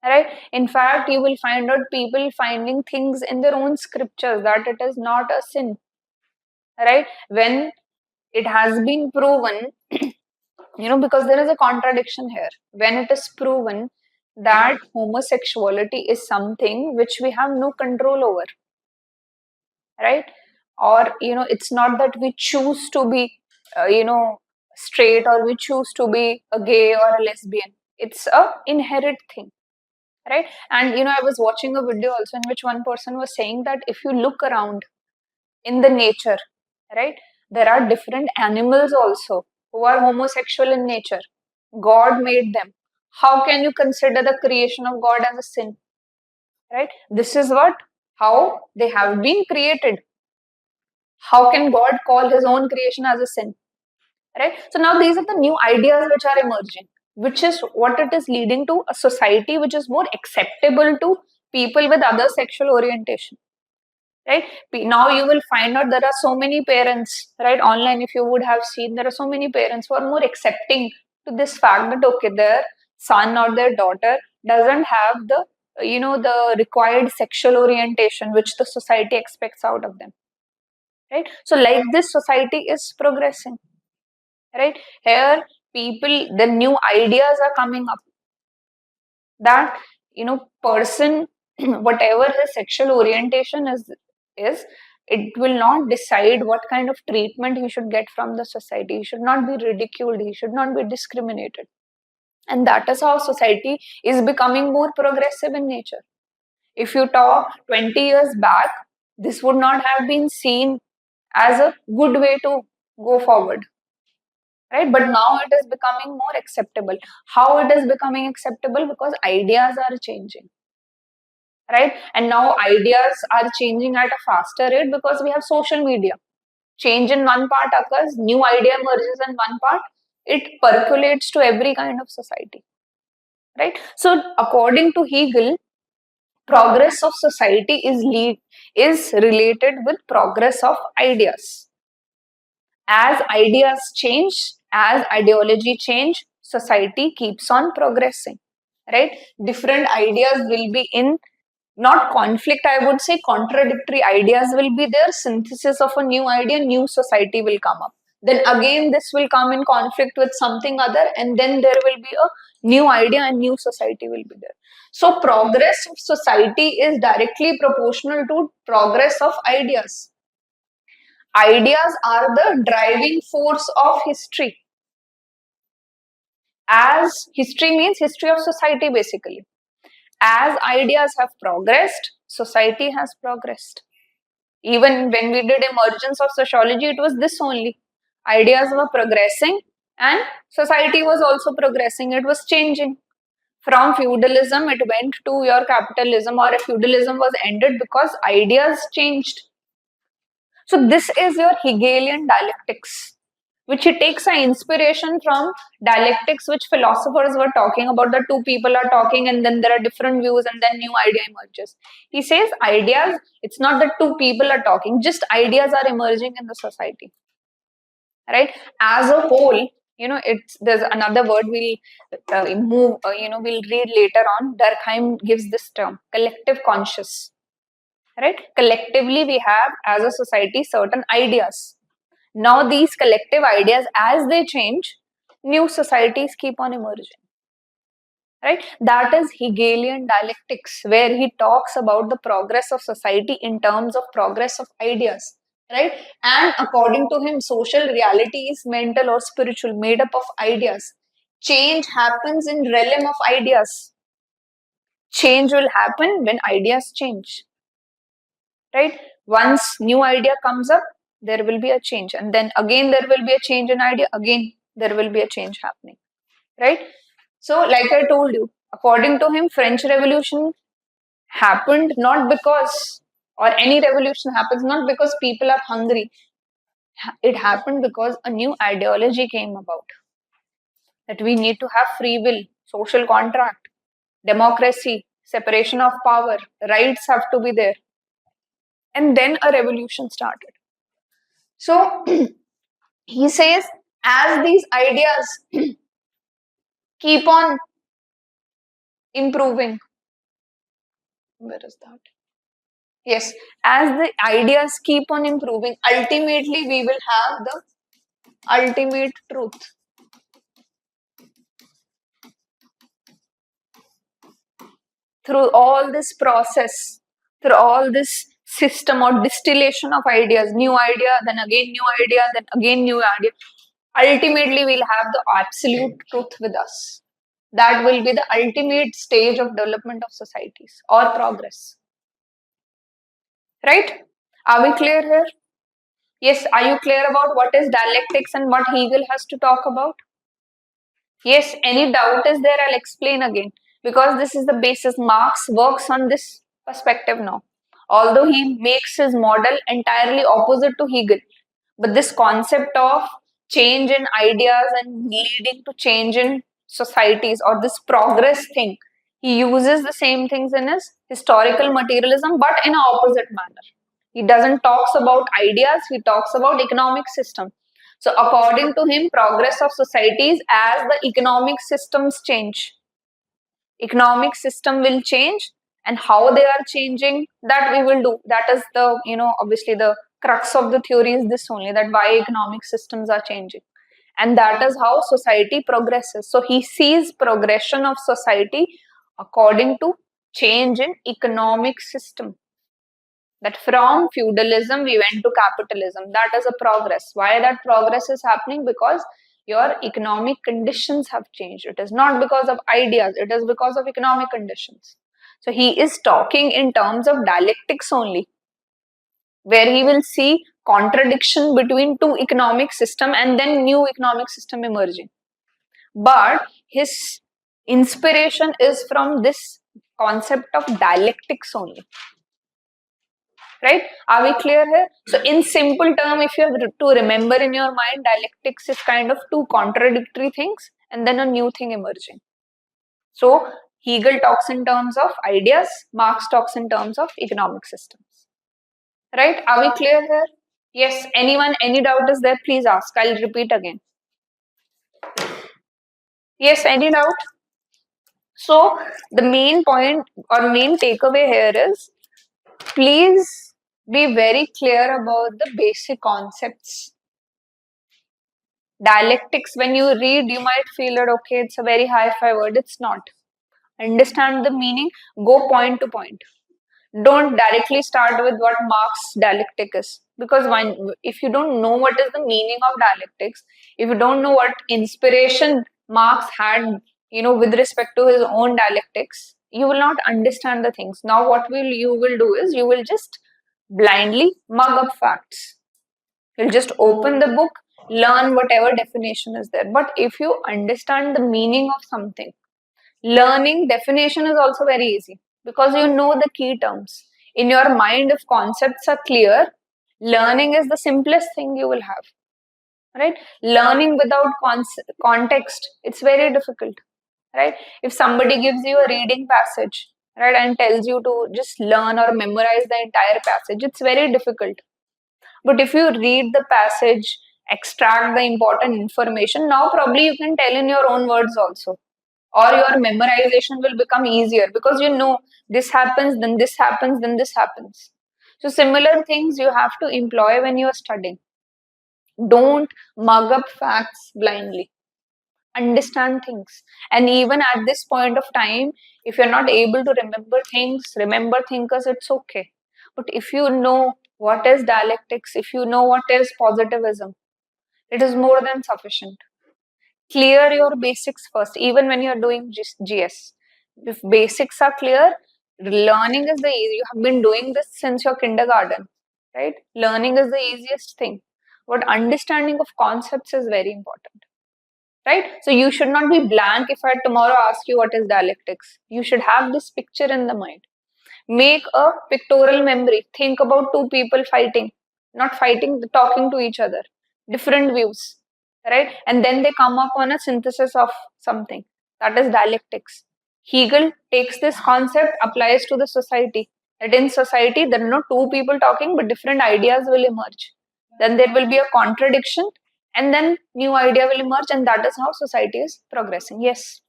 S1: right? In fact, you will find out people finding things in their own scriptures that it is not a sin, right? When it has been proven, because there is a contradiction here. When it is proven that homosexuality is something which we have no control over, right? Or it's not that we choose to be straight, or we choose to be a gay or a lesbian. It's a inherent thing, right? And I was watching a video also in which one person was saying that if you look around in the nature, right, there are different animals also who are homosexual in nature. God made them. How can you consider the creation of God as a sin, right? This is how they have been created. How can God call his own creation as a sin? Right? So now these are the new ideas which are emerging, which is what it is leading to, a society which is more acceptable to people with other sexual orientation. Right? Now you will find out there are so many parents, right? Online, if you would have seen, there are so many parents who are more accepting to this fact that okay, their son or their daughter doesn't have the required sexual orientation which the society expects out of them. Right? So like this, society is progressing, right? Here people, the new ideas are coming up that person whatever his sexual orientation is, it will not decide what kind of treatment he should get from the society. He should not be ridiculed, he should not be discriminated. And that is how society is becoming more progressive in nature. If you talk 20 years back, this would not have been seen as a good way to go forward, right? But now it is becoming more acceptable. How it is becoming acceptable? Because ideas are changing, right? And now ideas are changing at a faster rate because we have social media. Change in one part occurs, new idea emerges in one part, it percolates to every kind of society, right? So according to Hegel, progress of society is related with progress of ideas. As ideas change, as ideology change, society keeps on progressing, right? Different ideas will be in, not conflict, I would say contradictory ideas will be there, synthesis of a new idea, new society will come up. Then again this will come in conflict with something other, and then there will be a new idea and new society will be there. So progress of society is directly proportional to progress of ideas. Ideas are the driving force of history. As history means history of society basically. As ideas have progressed, society has progressed. Even when we did emergence of sociology, it was this only. Ideas were progressing and society was also progressing. It was changing. From feudalism, it went to your capitalism, or feudalism was ended because ideas changed. So this is your Hegelian dialectics, which he takes an inspiration from dialectics, which philosophers were talking about. The two people are talking and then there are different views and then new idea emerges. He says ideas, it's not that two people are talking, just ideas are emerging in the society, right? As a whole, there's another word we'll we'll read later on. Durkheim gives this term, collective conscious. right? Collectively, we have as a society certain ideas. Now, these collective ideas, as they change, new societies keep on emerging. Right? That is Hegelian dialectics, where he talks about the progress of society in terms of progress of ideas. Right? And according to him, social reality is mental or spiritual, made up of ideas. Change happens in realm of ideas. Change will happen when ideas change. Right? Once new idea comes up, there will be a change, and then again there will be a change in idea. Again, there will be a change happening. Right? So, like I told you, according to him, French Revolution happened not because, or any revolution happens not because people are hungry. It happened because a new ideology came about. That we need to have free will, social contract, democracy, separation of power, rights have to be there. And then a revolution started. So, he says, as these ideas keep on improving, where is that? Yes, as the ideas keep on improving, ultimately we will have the ultimate truth. Through all this process, through all this system or distillation of ideas, new idea, then again new idea, then again new idea, ultimately we'll have the absolute truth with us. That will be the ultimate stage of development of societies or progress. Right? Are we clear here? Yes, are you clear about what is dialectics and what Hegel has to talk about? Yes, any doubt is there, I'll explain again. Because this is the basis. Marx works on this perspective now. Although he makes his model entirely opposite to Hegel. But this concept of change in ideas and leading to change in societies, or this progress thing, he uses the same things in his historical materialism, but in an opposite manner. He doesn't talks about ideas, he talks about economic system. So according to him, progress of societies as the economic systems change. Economic system will change, and how they are changing, that we will do. That is the, obviously the crux of the theory is this only, that why economic systems are changing. And that is how society progresses. So he sees progression of society according to change in economic system. That from feudalism we went to capitalism. That is a progress. Why that progress is happening? Because your economic conditions have changed. It is not because of ideas, it is because of economic conditions. So he is talking in terms of dialectics only, where he will see contradiction between two economic system and then new economic system emerging. But his inspiration is from this concept of dialectics only. Right? Are we clear here? So in simple term, if you have to remember in your mind, dialectics is kind of two contradictory things and then a new thing emerging. So Hegel talks in terms of ideas, Marx talks in terms of economic systems. Right? Are we clear here? Yes, anyone, any doubt is there, please ask. I'll repeat again. Yes, any doubt? So the main point or main takeaway here is, please be very clear about the basic concepts. Dialectics, when you read, you might feel that, okay, it's a very hi-fi word. It's not. Understand the meaning, go point to point. Don't directly start with what Marx dialectic is. Because if you don't know what is the meaning of dialectics, if you don't know what inspiration Marx had, with respect to his own dialectics, you will not understand the things. Now, what you will do is, you will just blindly mug up facts. You'll just open the book, learn whatever definition is there. But if you understand the meaning of something, learning definition is also very easy because you know the key terms. In your mind, if concepts are clear, learning is the simplest thing you will have. Right? Learning without context, it's very difficult. Right? If somebody gives you a reading passage, right, and tells you to just learn or memorize the entire passage, it's very difficult. But if you read the passage, extract the important information, now probably you can tell in your own words also. Or your memorization will become easier because you know this happens, then this happens, then this happens. So similar things you have to employ when you are studying. Don't mug up facts blindly. Understand things. And even at this point of time, if you're not able to remember things, remember thinkers, it's okay. But if you know what is dialectics, if you know what is positivism, it is more than sufficient. Clear your basics first, even when you're doing GS. If basics are clear, learning is the easy. You have been doing this since your kindergarten, right? Learning is the easiest thing. But understanding of concepts is very important, right? So you should not be blank if I tomorrow ask you what is dialectics. You should have this picture in the mind. Make a pictorial memory. Think about two people fighting, not fighting, talking to each other, different views, right? And then they come up on a synthesis of something. That is dialectics. Hegel takes this concept, applies to the society. That in society, there are no two people talking, but different ideas will emerge. Then there will be a contradiction, and then new idea will emerge, and that is how society is progressing. Yes.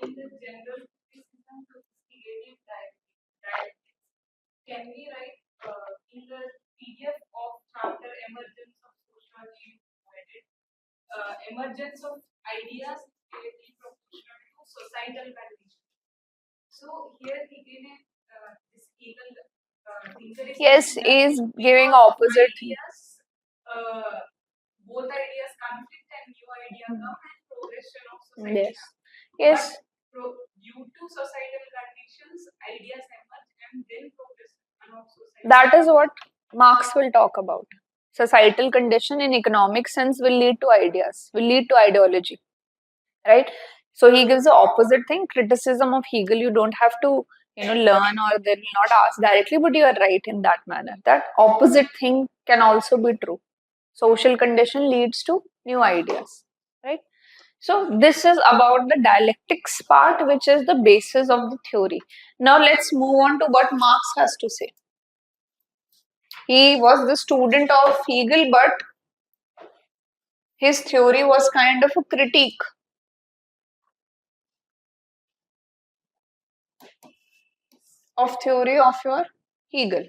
S2: In the general criticism to creative dialectics, can we write in the PDF of chapter emergence of sociology provided emergence of ideas directly proportional to societal conditions. So here he gave this Hegel thinker is
S1: Yes, is giving opposite.
S2: Ideas, both ideas conflict and new idea come and progression of society.
S1: Yes. Yes.
S2: But due to societal conditions, ideas emerge and then progress along society.
S1: That is what Marx will talk about. Societal condition in economic sense will lead to ideas, will lead to ideology, right? So he gives the opposite thing. Criticism of Hegel, you don't have to, learn, or they will not ask directly, but you are right in that manner. That opposite thing can also be true. Social condition leads to new ideas, right? So this is about the dialectics part, which is the basis of the theory. Now let's move on to what Marx has to say. He was the student of Hegel, but his theory was kind of a critique of theory of your Hegel.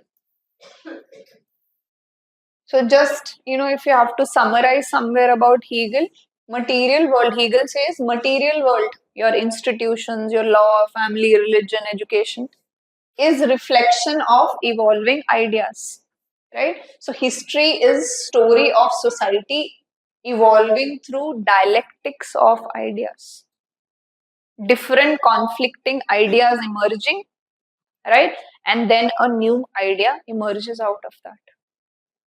S1: So just, if you have to summarize somewhere about Hegel, material world, Hegel says material world, your institutions, your law, family, religion, education, is reflection of evolving ideas, right? So history is story of society evolving through dialectics of ideas. Different conflicting ideas emerging, right? And then a new idea emerges out of that.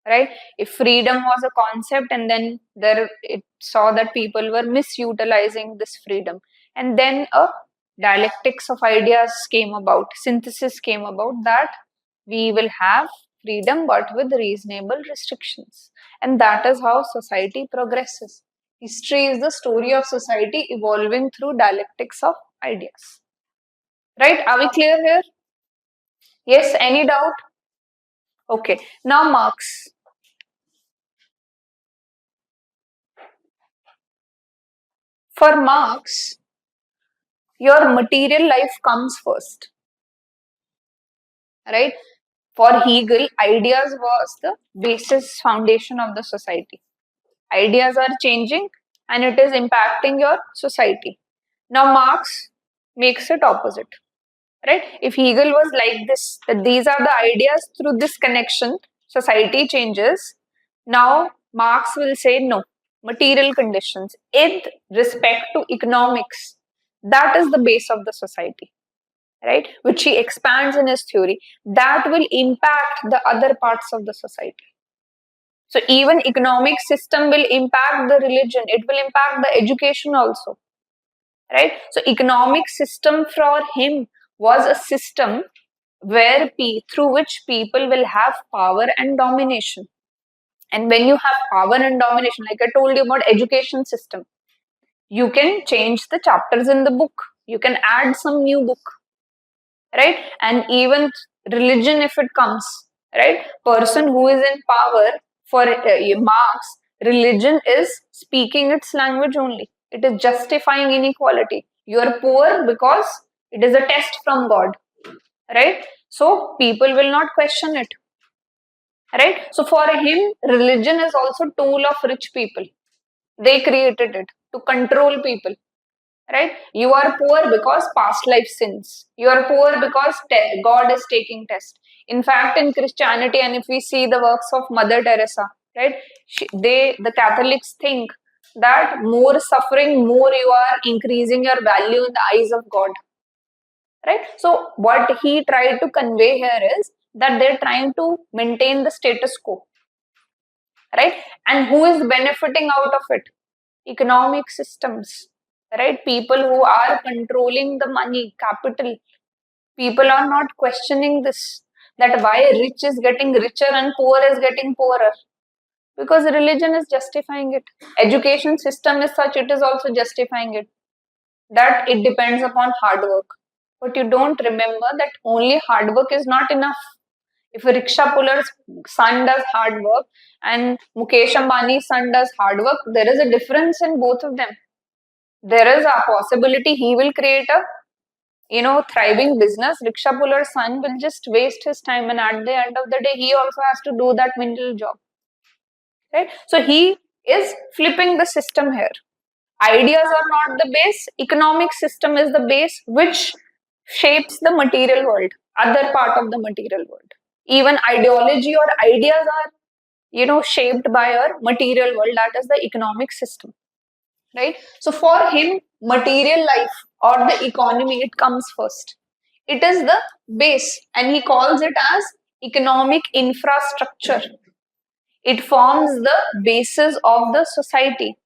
S1: Right? If freedom was a concept, and then it saw that people were misutilizing this freedom, and then a dialectics of ideas came about, synthesis came about, that we will have freedom but with reasonable restrictions, and that is how society progresses. History is the story of society evolving through dialectics of ideas. Right? Are we clear here? Yes, any doubt? Okay, now Marx. For Marx, your material life comes first, right? For Hegel, ideas was the basis foundation of the society. Ideas are changing and it is impacting your society. Now Marx makes it opposite, right? If Hegel was like this, that these are the ideas, through this connection, society changes. Now Marx will say no, material conditions in respect to economics, that is the base of the society, right? Which he expands in his theory, that will impact the other parts of the society. So even economic system will impact the religion, it will impact the education also, right? So economic system for him was a system where through which people will have power and domination. And when you have power and domination, like I told you about education system, you can change the chapters in the book, you can add some new book, right? And even religion, if it comes, right? Person who is in power, for Marx, religion is speaking its language only. It is justifying inequality. You are poor because it is a test from God, right? So people will not question it. Right? So for him, religion is also tool of rich people. They created it to control people. Right? You are poor because past life sins. You are poor because God is taking test. In fact, in Christianity, and if we see the works of Mother Teresa, right? The Catholics think that more suffering, more you are increasing your value in the eyes of God. Right? So what he tried to convey here is that they're trying to maintain the status quo. Right? And who is benefiting out of it? Economic systems, right? People who are controlling the money, capital. People are not questioning this, that why rich is getting richer and poor is getting poorer, because religion is justifying it. Education system is such, it is also justifying it, that it depends upon hard work. But you don't remember that only hard work is not enough. If a rickshaw puller's son does hard work and Mukesh Ambani's son does hard work, there is a difference in both of them. There is a possibility he will create a thriving business. Rickshaw puller's son will just waste his time, and at the end of the day, he also has to do that menial job. Right? So he is flipping the system here. Ideas are not the base. Economic system is the base, which shapes the material world, other part of the material world. Even ideology or ideas are shaped by our material world, that is the economic system. Right? So for him, material life or the economy, it comes first. It is the base, and he calls it as economic infrastructure. It forms the basis of the society,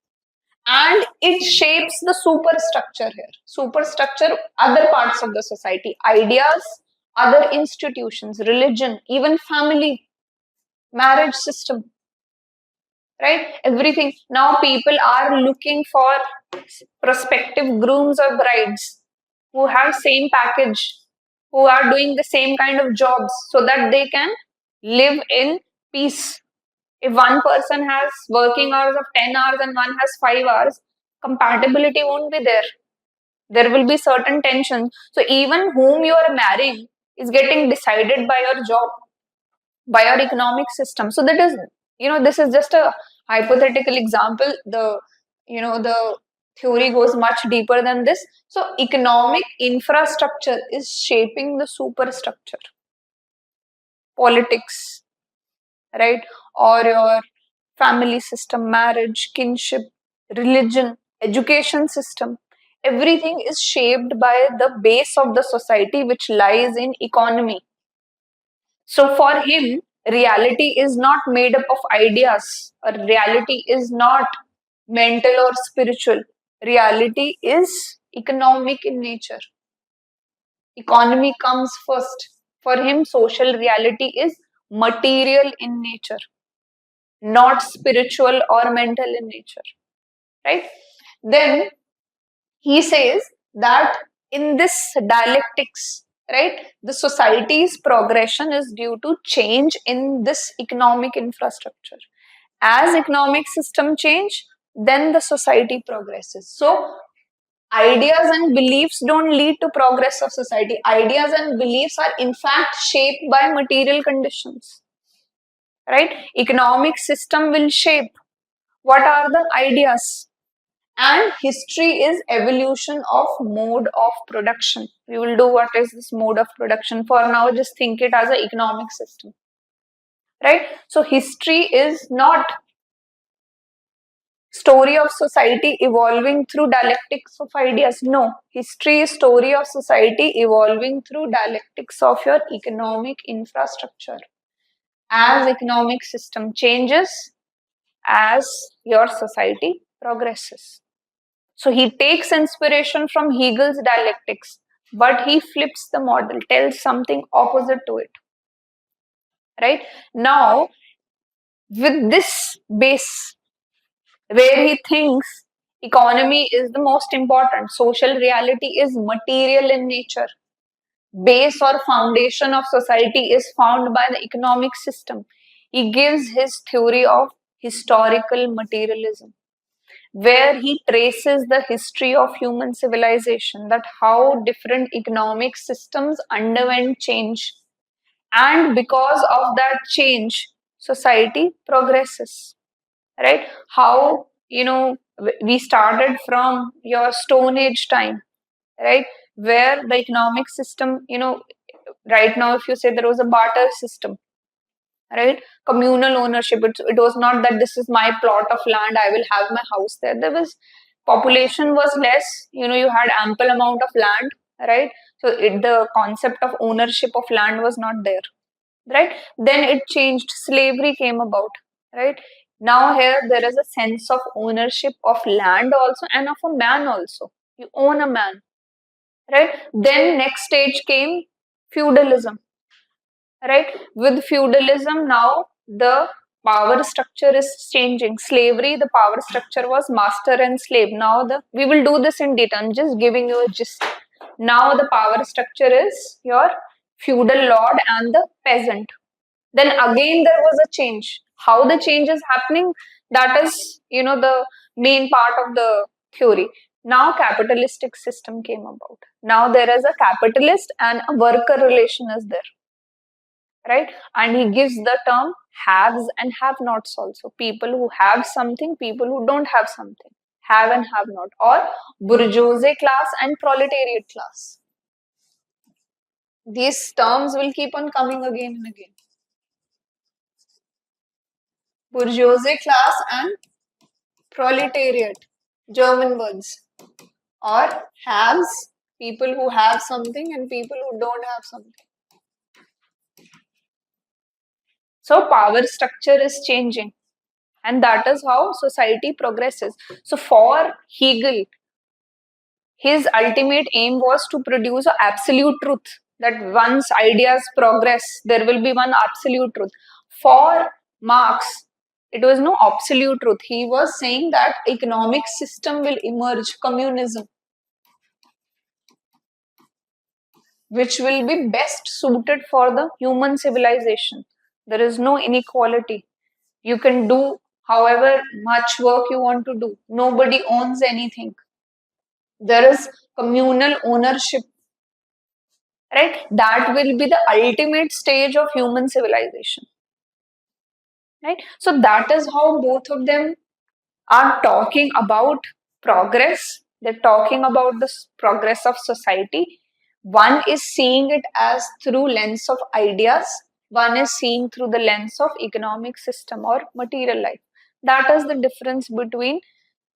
S1: and it shapes the superstructure here. Superstructure, other parts of the society, ideas, other institutions, religion, even family, marriage system. Right? Everything. Now people are looking for prospective grooms or brides who have same package, who are doing the same kind of jobs, so that they can live in peace. If one person has working hours of 10 hours and one has 5 hours, compatibility won't be there. There will be certain tension. So even whom you are marrying is getting decided by your job, by our economic system. So that is, this is just a hypothetical example. The theory goes much deeper than this. So economic infrastructure is shaping the superstructure. Politics, right? Or your family system, marriage, kinship, religion, education system. Everything is shaped by the base of the society, which lies in economy. So for him, reality is not made up of ideas, or reality is not mental or spiritual. Reality is economic in nature. Economy comes first. For him, social reality is material in nature, not spiritual or mental in nature. Right? Then he says that in this dialectics, right, the society's progression is due to change in this economic infrastructure. As economic system change, then the society progresses. So ideas and beliefs don't lead to progress of society. Ideas and beliefs are in fact shaped by material conditions. Right? Economic system will shape what are the ideas. And history is evolution of mode of production. We will do what is this mode of production. For now, just think it as an economic system. Right? So history is not story of society evolving through dialectics of ideas. No, history is story of society evolving through dialectics of your economic infrastructure. As economic system changes, as your society progresses. So he takes inspiration from Hegel's dialectics, but he flips the model, tells something opposite to it. Right? Now, with this base, where he thinks economy is the most important, social reality is material in nature, base or foundation of society is found by the economic system. He gives his theory of historical materialism, where he traces the history of human civilization, that how different economic systems underwent change. And because of that change, society progresses, right? How, we started from your Stone Age time, right? Where the economic system, right now, if you say there was a barter system, right? Communal ownership. It was not that this is my plot of land, I will have my house there. There was population was less, you had ample amount of land, right? So the concept of ownership of land was not there, right? Then it changed, slavery came about, right? Now here there is a sense of ownership of land also and of a man also. You own a man, right? Then next stage came feudalism, right? With feudalism, now the power structure is changing. Slavery, the power structure was master and slave. Now we will do this in detail. I'm just giving you a gist. Now the power structure is your feudal lord and the peasant. Then again there was a change. How the change is happening, that is, the main part of the theory. Now capitalistic system came about. Now there is a capitalist and a worker relation is there, right? And he gives the term haves and have nots also. People who have something, people who don't have something. Have and have not. Or bourgeoisie class and proletariat class. These terms will keep on coming again and again. Bourgeoisie class and proletariat, German words. Or haves, people who have something and people who don't have something. So power structure is changing. And that is how society progresses. So for Hegel, his ultimate aim was to produce an absolute truth, that once ideas progress, there will be one absolute truth. For Marx, it was no absolute truth. He was saying that economic system will emerge, communism, which will be best suited for the human civilization. There is no inequality. You can do however much work you want to do. Nobody owns anything. There is communal ownership, right? That will be the ultimate stage of human civilization, right? So that is how both of them are talking about progress. They're talking about the progress of society. One is seeing it as through lens of ideas, one is seeing through the lens of economic system or material life. That is the difference between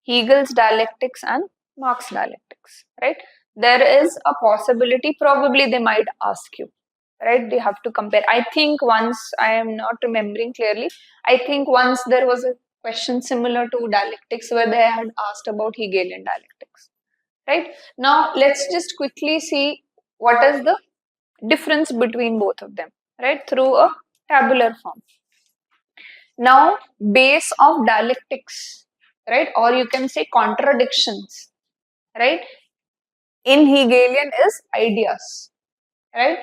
S1: Hegel's dialectics and Marx dialectics, right? There is a possibility, probably they might ask you, right? They have to compare. I think once, I am not remembering clearly, I think once there was a question similar to dialectics where they had asked about Hegelian dialectics, right? Now, let's just quickly see what is the difference between both of them, right? Through a tabular form. Now, base of dialectics, right? Or you can say contradictions, right? In Hegelian is ideas, right?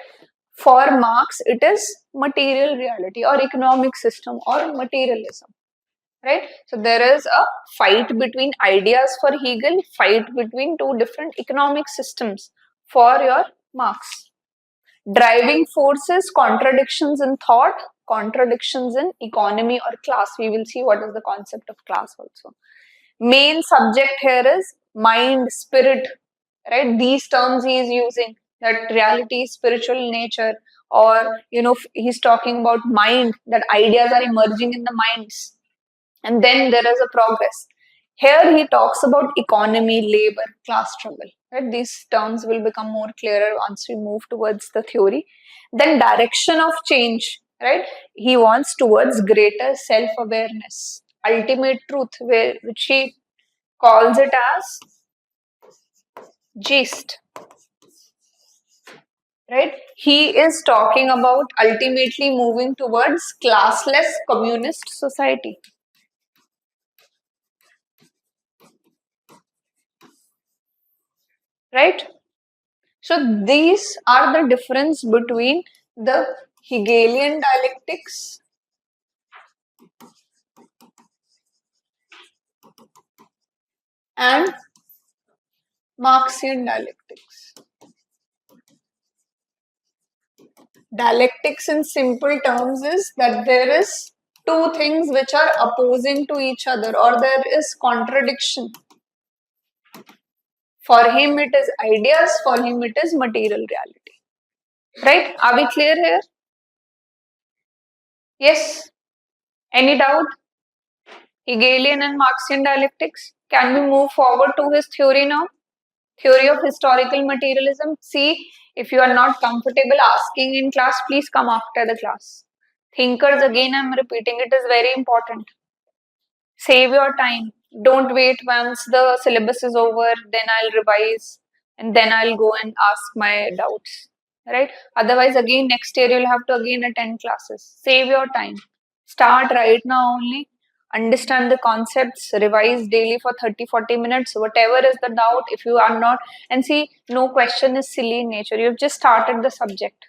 S1: For Marx, it is material reality or economic system or materialism, right? So there is a fight between ideas for Hegel, fight between two different economic systems for your Marx. Driving forces, contradictions in thought, contradictions in economy or class. We will see what is the concept of class also. Main subject here is mind, spirit, right? These terms he is using, that reality is spiritual in nature, or he's talking about mind, that ideas are emerging in the minds, and then there is a progress. Here he talks about economy, labor, class struggle. Right? These terms will become more clearer once we move towards the theory. Then direction of change, right? He wants towards greater self-awareness, ultimate truth, which he calls it as gist. Right? He is talking about ultimately moving towards classless communist society. Right? So these are the difference between the Hegelian dialectics and Marxian dialectics. Dialectics in simple terms is that there is two things which are opposing to each other, or there is contradiction. For him it is ideas, for him it is material reality. Right? Are we clear here? Yes? Any doubt? Hegelian and Marxian dialectics. Can we move forward to his theory now? Theory of historical materialism. See, if you are not comfortable asking in class, please come after the class. Thinkers, again, I'm repeating, it is very important. Save your time. Don't wait once the syllabus is over, then I'll revise and then I'll go and ask my doubts. Right? Otherwise, again, next year you'll have to again attend classes. Save your time. Start right now only. Understand the concepts, revise daily for 30-40 minutes, whatever is the doubt. If you are not, and see, no question is silly in nature. You've just started the subject,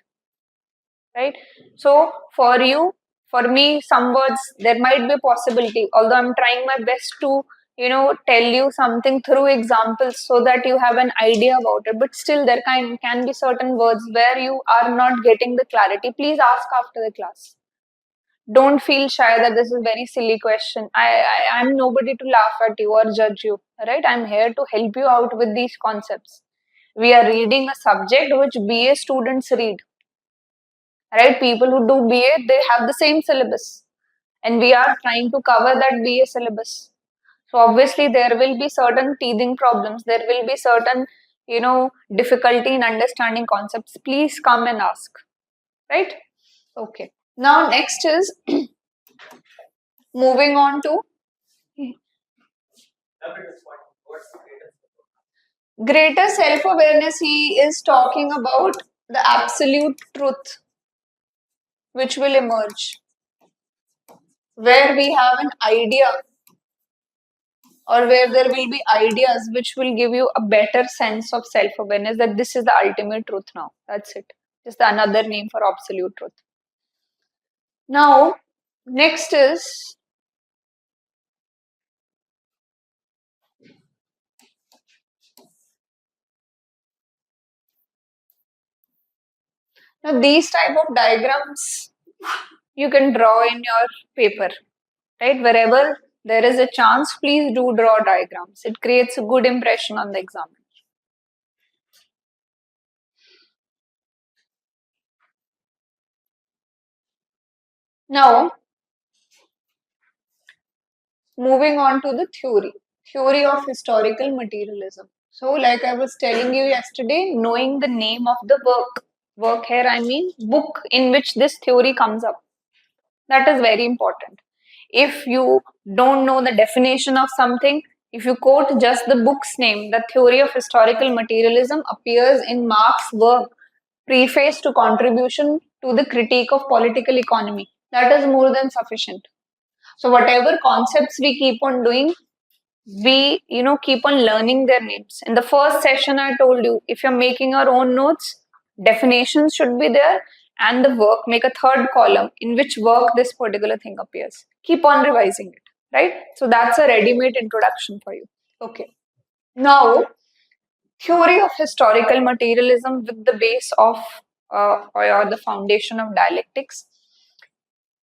S1: right? So for you, for me, some words there might be a possibility, although I'm trying my best to tell you something through examples so that you have an idea about it, but still there can be certain words where you are not getting the clarity. Please ask after the class. Don't feel shy that this is a very silly question. I'm nobody to laugh at you or judge you, right? I'm here to help you out with these concepts. We are reading a subject which BA students read, right? People who do BA, they have the same syllabus, and we are trying to cover that BA syllabus. So obviously there will be certain teething problems. There will be certain, difficulty in understanding concepts. Please come and ask, right? Okay. Now next is moving on to greater self-awareness. He is talking about the absolute truth which will emerge, where we have an idea or where there will be ideas which will give you a better sense of self-awareness that this is the ultimate truth now. That's it. Just another name for absolute truth. Now, next is now these type of diagrams you can draw in your paper, right? Wherever there is a chance, please do draw diagrams. It creates a good impression on the examiner. Now, moving on to the theory of historical materialism. So, like I was telling you yesterday, knowing the name of the work here I mean book in which this theory comes up, that is very important. If you don't know the definition of something, if you quote just the book's name, the theory of historical materialism appears in Marx's work, Preface to Contribution to the Critique of Political Economy. That is more than sufficient. So whatever concepts we keep on doing, we keep on learning their names. In the first session I told you, if you're making your own notes, definitions should be there, and the work, make a third column in which work this particular thing appears. Keep on revising it, right? So that's a ready-made introduction for you. Okay, now theory of historical materialism with the base of or the foundation of dialectics.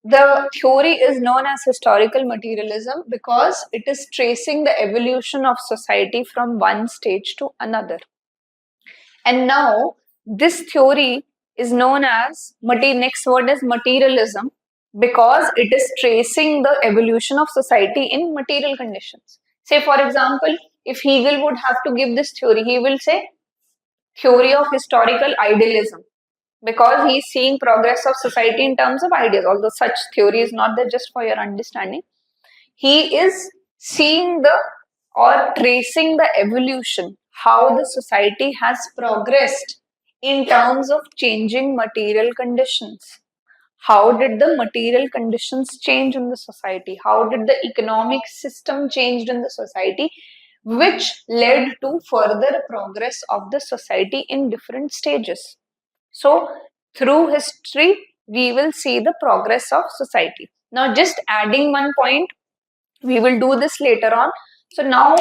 S1: The theory is known as historical materialism because it is tracing the evolution of society from one stage to another. And now this theory is known as next word is materialism because it is tracing the evolution of society in material conditions. Say for example, if Hegel would have to give this theory, he will say theory of historical idealism, because he's seeing progress of society in terms of ideas, although such theory is not there, just for your understanding. He is seeing the or tracing the evolution, how the society has progressed in terms of changing material conditions. How did the material conditions change in the society? How did the economic system change in the society, which led to further progress of the society in different stages? So, through history, we will see the progress of society. Now, just adding one point, we will do this later on. So, now,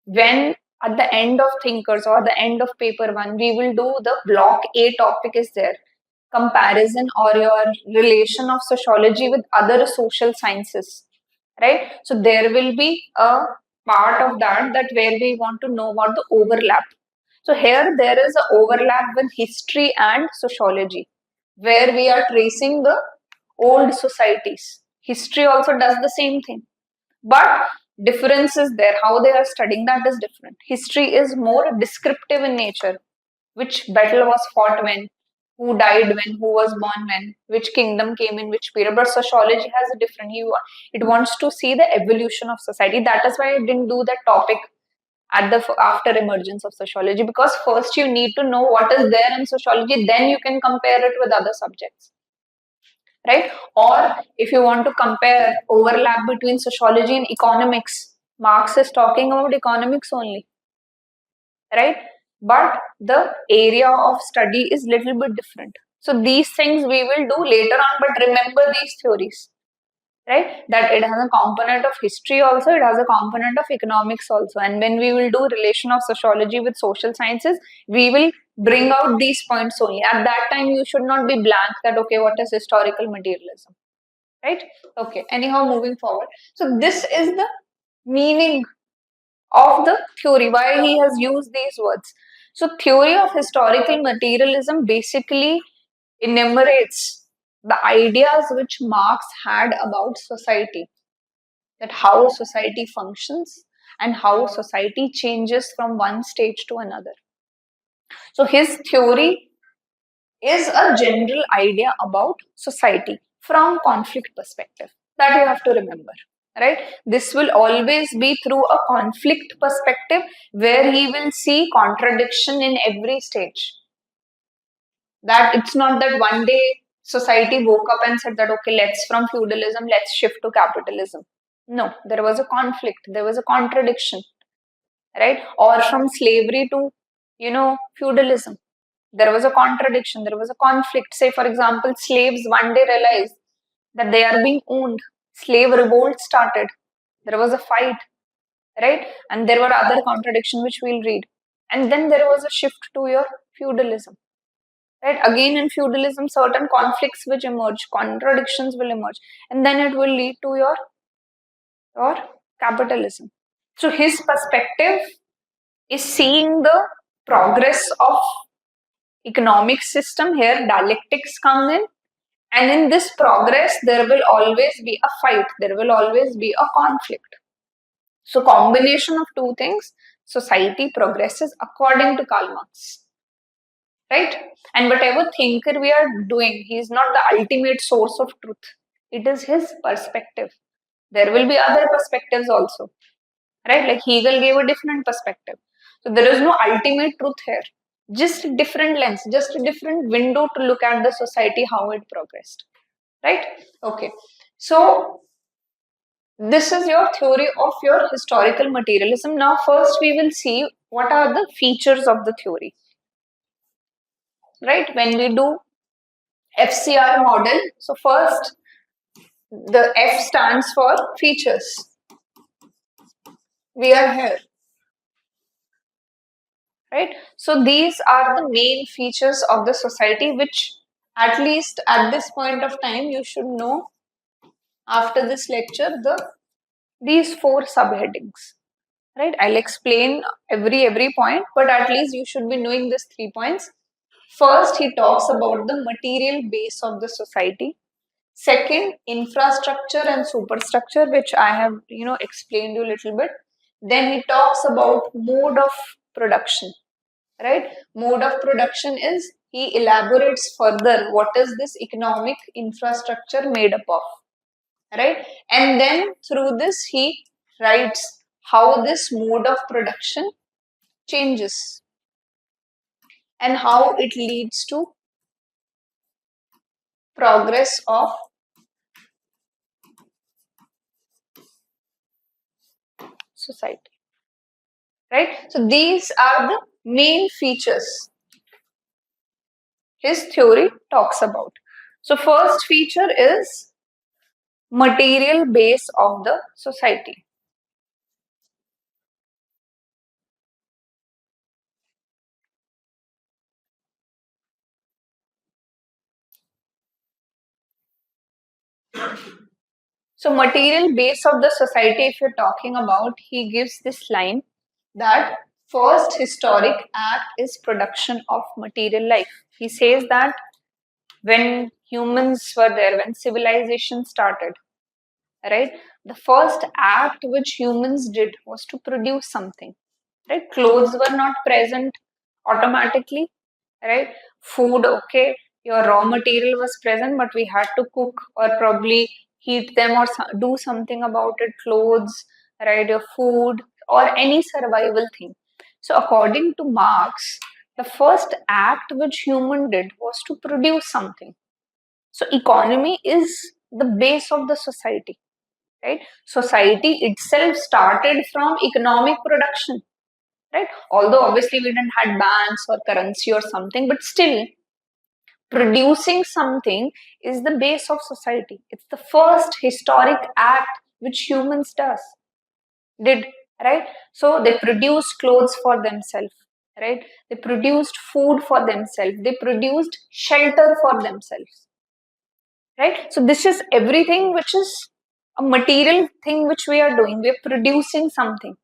S1: when at the end of Thinkers or the end of paper 1, we will do the block A topic is there. comparison or your relation of sociology with other social sciences, right? So there will be a part of that where we want to know about the overlap. So here there is an overlap with history and sociology, where we are tracing the old societies. History also does the same thing, but difference is there. How they are studying that is different. History is more descriptive in nature. Which battle was fought when, who died when, who was born when, which kingdom came in which period. But sociology has a different. It wants to see the evolution of society. That is why I didn't do that topic at the after emergence of sociology, because first you need to know what is there in sociology, then you can compare it with other subjects, right? Or if you want to compare overlap between sociology and economics, Marx is talking about economics only, right? But the area of study is little bit different. So these things we will do later on, but remember these theories, right? That it has a component of history also, it has a component of economics also. And when we will do relation of sociology with social sciences, we will bring out these points only. At that time, you should not be blank that, okay, what is historical materialism, right? Okay, anyhow, moving forward. So this is the meaning of the theory, why he has used these words. So theory of historical materialism basically enumerates the ideas which Marx had about society, that how society functions and how society changes from one stage to another. So his theory is a general idea about society from conflict perspective. That you have to remember, right? This will always be through a conflict perspective where he will see contradiction in every stage. That it's not that one day society woke up and said that, okay, let's from feudalism, let's shift to capitalism. No, there was a conflict, there was a contradiction, right? Or from slavery to, feudalism. There was a contradiction, there was a conflict. Say, for example, slaves one day realized that they are being owned. Slave revolt started. There was a fight, right? And there were other contradictions which we'll read. And then there was a shift to your feudalism, right? Again, in feudalism, certain conflicts which emerge, contradictions will emerge, and then it will lead to your capitalism. So his perspective is seeing the progress of economic system. Here dialectics come in, and in this progress there will always be a fight, there will always be a conflict. So combination of two things, society progresses according to Karl Marx, right? And whatever thinker we are doing, he is not the ultimate source of truth, it is his perspective. There will be other perspectives also, right? Like Hegel gave a different perspective. So there is no ultimate truth here, just a different lens, just a different window to look at the society, how it progressed, right? Okay, so this is your theory of your historical materialism. Now first we will see what are the features of the theory, right? When we do FCR model, so first the F stands for features. We are here, right? So these are the main features of the society, which at least at this point of time you should know after this lecture these four subheadings, right? I'll explain every point, but at least you should be knowing these 3 points. First, he talks about the material base of the society. Second, infrastructure and superstructure, which I have explained you a little bit. Then he talks about mode of production, right? Mode of production is, he elaborates further what is this economic infrastructure made up of, right? And then through this he writes how this mode of production changes and how it leads to progress of society, right? So these are the main features his theory talks about. So first feature is material base of the society. So material base of the society, if you're talking about, he gives this line that first historic act is production of material life. He says that when humans were there, when civilization started, right, the first act which humans did was to produce something, right? Clothes were not present automatically, right? Food, okay, your raw material was present, but we had to cook or probably heat them or do something about it. Clothes, right? Your food or any survival thing. So according to Marx, the first act which human did was to produce something. So economy is the base of the society, right? Society itself started from economic production, right? Although obviously we didn't had banks or currency or something, but still producing something is the base of society. It's the first historic act which humans did, right? So they produced clothes for themselves, right? They produced food for themselves. They produced shelter for themselves, right? So this is everything which is a material thing which we are doing. We are producing something,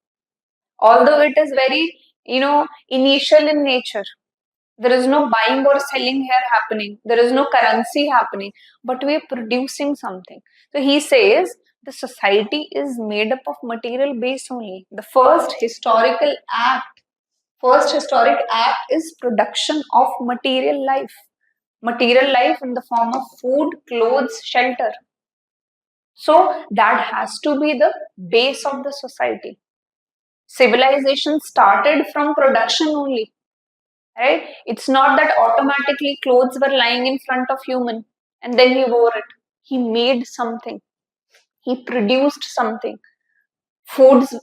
S1: although it is very, initial in nature. There is no buying or selling here happening. There is no currency happening, but we are producing something. So he says the society is made up of material base only. The first historic act is production of material life. Material life in the form of food, clothes, shelter. So that has to be the base of the society. Civilization started from production only, right? It's not that automatically clothes were lying in front of human and then he wore it. He made something. He produced something. Foods,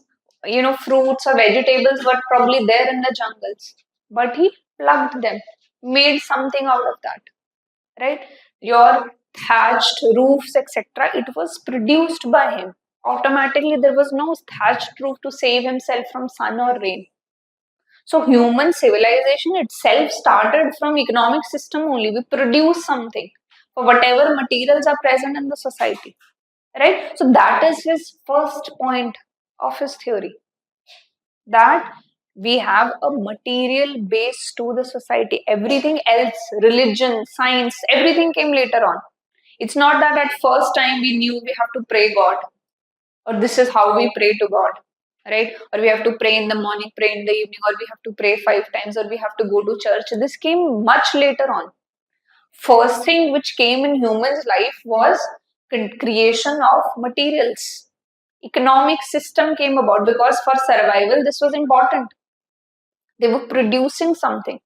S1: fruits or vegetables were probably there in the jungles, but he plucked them, made something out of that, right? Your thatched roofs, etc., it was produced by him. Automatically, there was no thatched roof to save himself from sun or rain. So human civilization itself started from economic system only. We produce something for whatever materials are present in the society, right? So that is his first point of his theory, that we have a material base to the society. Everything else, religion, science, everything came later on. It's not that at first time we knew we have to pray God, or this is how we pray to God, right? Or we have to pray in the morning, pray in the evening, or we have to pray 5 times, or we have to go to church. This came much later on. First thing which came in humans' life was creation of materials. Economic system came about because for survival this was important. They were producing something,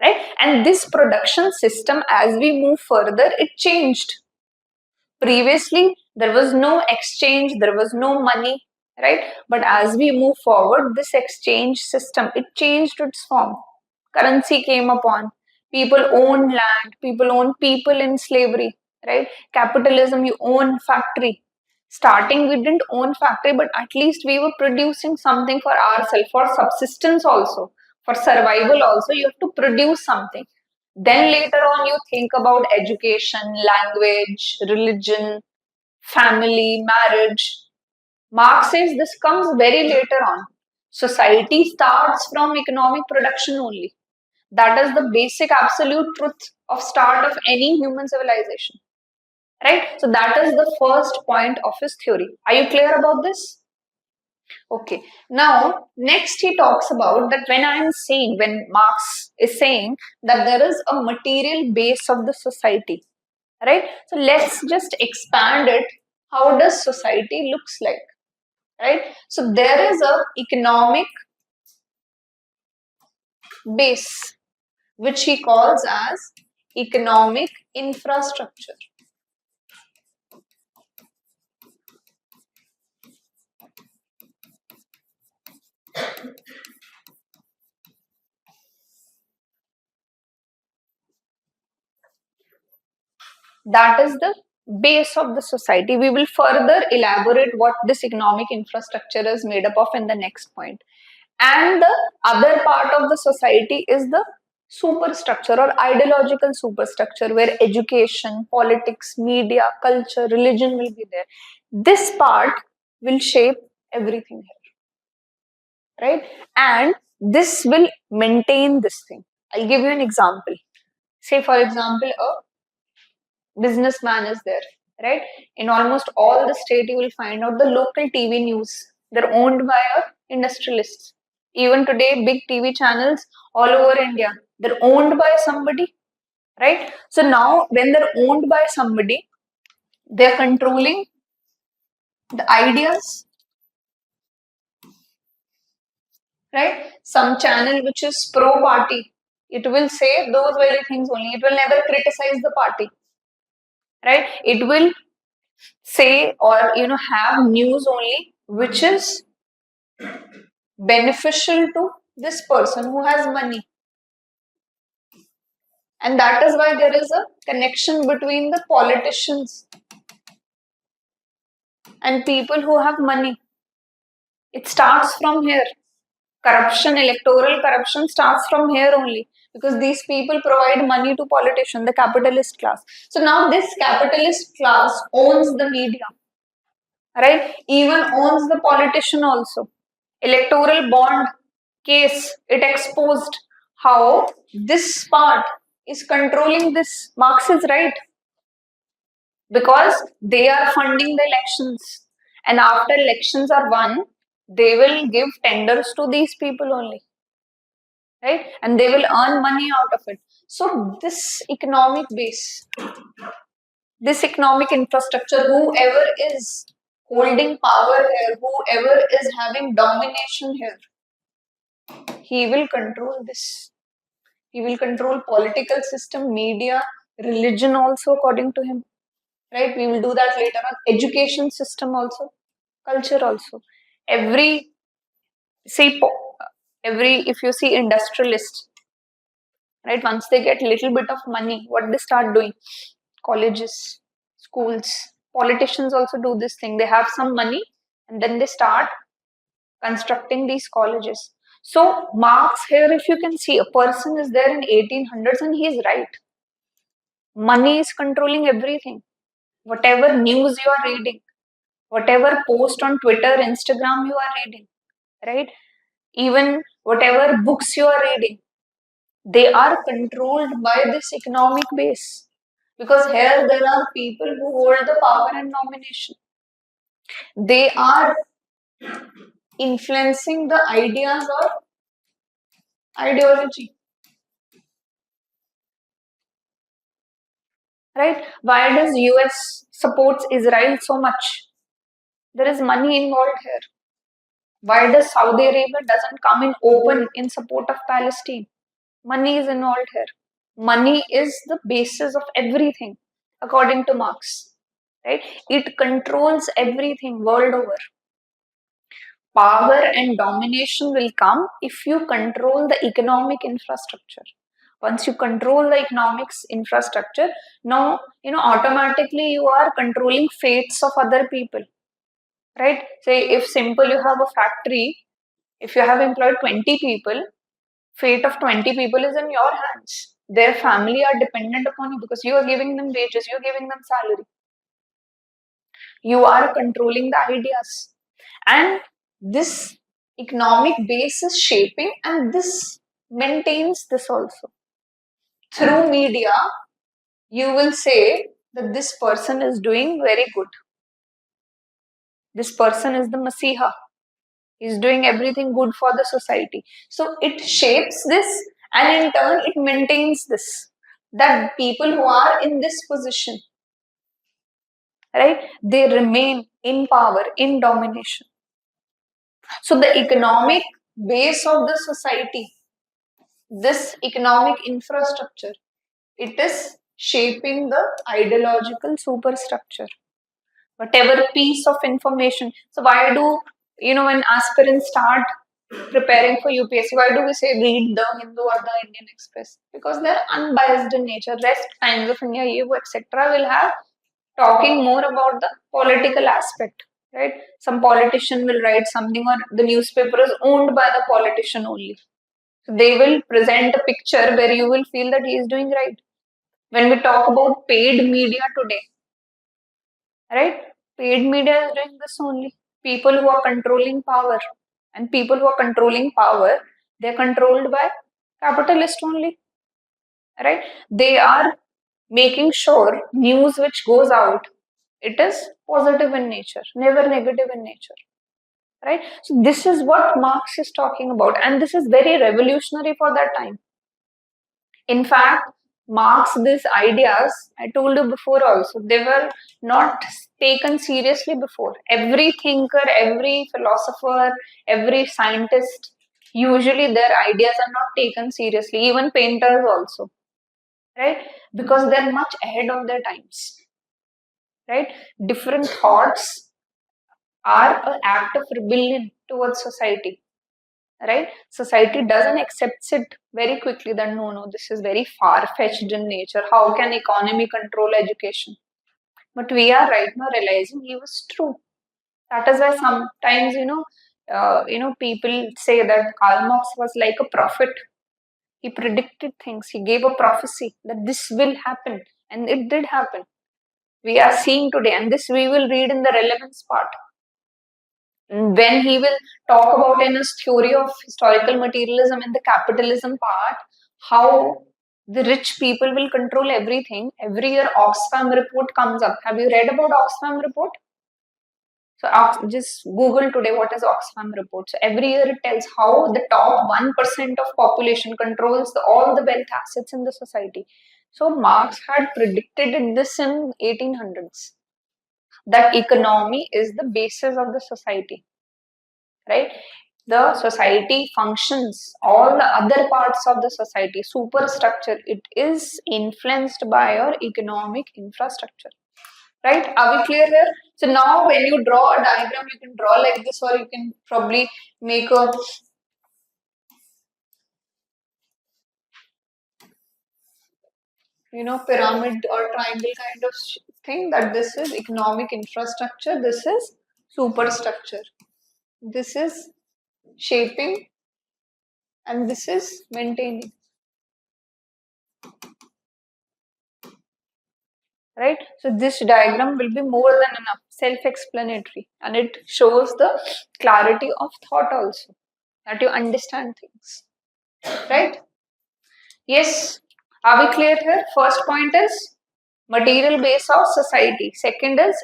S1: right? And this production system, as we move further, it changed. Previously, there was no exchange, there was no money, right? But as we move forward, this exchange system, it changed its form. Currency came upon. People own land, people own people in slavery, right? Capitalism, you own factory. Starting, we didn't own factory, but at least we were producing something for ourselves, for subsistence also, for survival also. You have to produce something. Then later on, you think about education, language, religion, family, marriage. Marx says this comes very later on. Society starts from economic production only. That is the basic absolute truth of start of any human civilization. Right? So that is the first point of his theory. Are you clear about this? Okay. Now, next he talks about that when Marx is saying that there is a material base of the society, right? So let's just expand it. How does society looks like, right? So there is a economic base, which he calls as economic infrastructure. That is the base of the society. We will further elaborate what this economic infrastructure is made up of in the next point. And the other part of the society is the superstructure or ideological superstructure where education, politics, media, culture, religion will be there. This part will shape everything here, right? And this will maintain this thing. I'll give you an example. Say, for example, a businessman is there, right? In almost all the state, you will find out the local TV news. They're owned by a industrialists. Even today, big TV channels all over India, they're owned by somebody, right? So now, when they're owned by somebody, they're controlling the ideas, right? Some channel which is pro party, it will say those very things only. It will never criticize the party, right? It will say or have news only which is beneficial to this person who has money. And that is why there is a connection between the politicians and people who have money. It starts from here. Corruption, electoral corruption starts from here only, because these people provide money to politicians, the capitalist class. So now this capitalist class owns the media, right? Even owns the politician also. Electoral bond case, it exposed how this part is controlling this. Marx is right, because they are funding the elections, and after elections are won, they will give tenders to these people only, right? And they will earn money out of it. So this economic base, this economic infrastructure, whoever is holding power here, whoever is having domination here, he will control this. He will control political system, media, religion also, according to him, right? We will do that later on. Education system also, culture also. See, if you see industrialists, right? Once they get little bit of money, what they start doing? Colleges, schools, politicians also do this thing. They have some money and then they start constructing these colleges. So Marx here, if you can see, a person is there in 1800s and he is right. Money is controlling everything. Whatever news you are reading, whatever post on Twitter, Instagram you are reading, right? Even whatever books you are reading, they are controlled by this economic base, because here there are people who hold the power and domination. They are influencing the ideas or ideology, right? Why does US supports Israel so much? There is money involved here. Why does Saudi Arabia doesn't come in open in support of Palestine? Money is involved here. Money is the basis of everything, according to Marx, right? It controls everything world over. Power and domination will come if you control the economic infrastructure. Once you control the economics infrastructure, now automatically you are controlling fates of other people, right? Say, if simple, you have a factory, if you have employed 20 people, fate of 20 people is in your hands. Their family are dependent upon you, because you are giving them wages, you are giving them salary. You are controlling the ideas. And this economic base is shaping, and this maintains this also. Through media, you will say that this person is doing very good. This person is the Masiha. He's doing everything good for the society. So it shapes this, and in turn it maintains this. That people who are in this position, right, they remain in power, in domination. So the economic base of the society, this economic infrastructure, it is shaping the ideological superstructure. Whatever piece of information. So why do, when aspirants start preparing for UPSC, why do we say read the Hindu or the Indian Express? Because they're unbiased in nature. Rest, Times of India, etc. will have talking more about the political aspect, right? Some politician will write something, or the newspaper is owned by the politician only. So they will present a picture where you will feel that he is doing right. When we talk about paid media today, right? Paid media is doing this only. People who are controlling power, and people who are controlling power, they're controlled by capitalists only, right? They are making sure news which goes out, it is positive in nature, never negative in nature, right? So this is what Marx is talking about, and this is very revolutionary for that time. In fact, Marx, these ideas, I told you before also, they were not taken seriously before. Every thinker, every philosopher, every scientist, usually their ideas are not taken seriously, even painters also, right? Because they're much ahead of their times, right? Different thoughts are an act of rebellion towards society, right? Society doesn't accept it very quickly that no, this is very far fetched in nature. How can economy control education? But we are right now realizing he was true. That is why sometimes people say that Karl Marx was like a prophet. He predicted things. He gave a prophecy that this will happen, and it did happen. We are seeing today, and this we will read in the relevance part. When he will talk about in his theory of historical materialism in the capitalism part, how the rich people will control everything. Every year Oxfam report comes up. Have you read about Oxfam report? So just Google today what is Oxfam report. So every year it tells how the top 1% of population controls all the wealth assets in the society. So Marx had predicted this in 1800s, that economy is the basis of the society, right? The society functions, all the other parts of the society, superstructure, it is influenced by your economic infrastructure, right? Are we clear here? So now when you draw a diagram, you can draw like this, or you can probably make a pyramid or triangle kind of thing, that this is economic infrastructure, this is superstructure, this is shaping, and this is maintaining, right? So this diagram will be more than enough, self-explanatory, and it shows the clarity of thought also, that you understand things, right? Yes. Are we clear here? First point is material base of society. Second is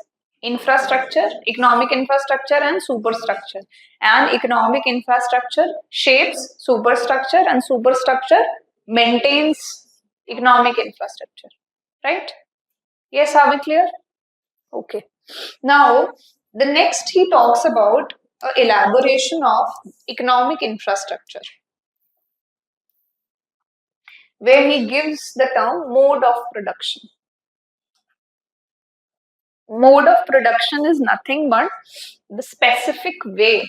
S1: infrastructure, economic infrastructure and superstructure. And economic infrastructure shapes superstructure, and superstructure maintains economic infrastructure, right? Yes, are we clear? Okay. Now, the next he talks about elaboration of economic infrastructure, where he gives the term mode of production. Mode of production is nothing but the specific way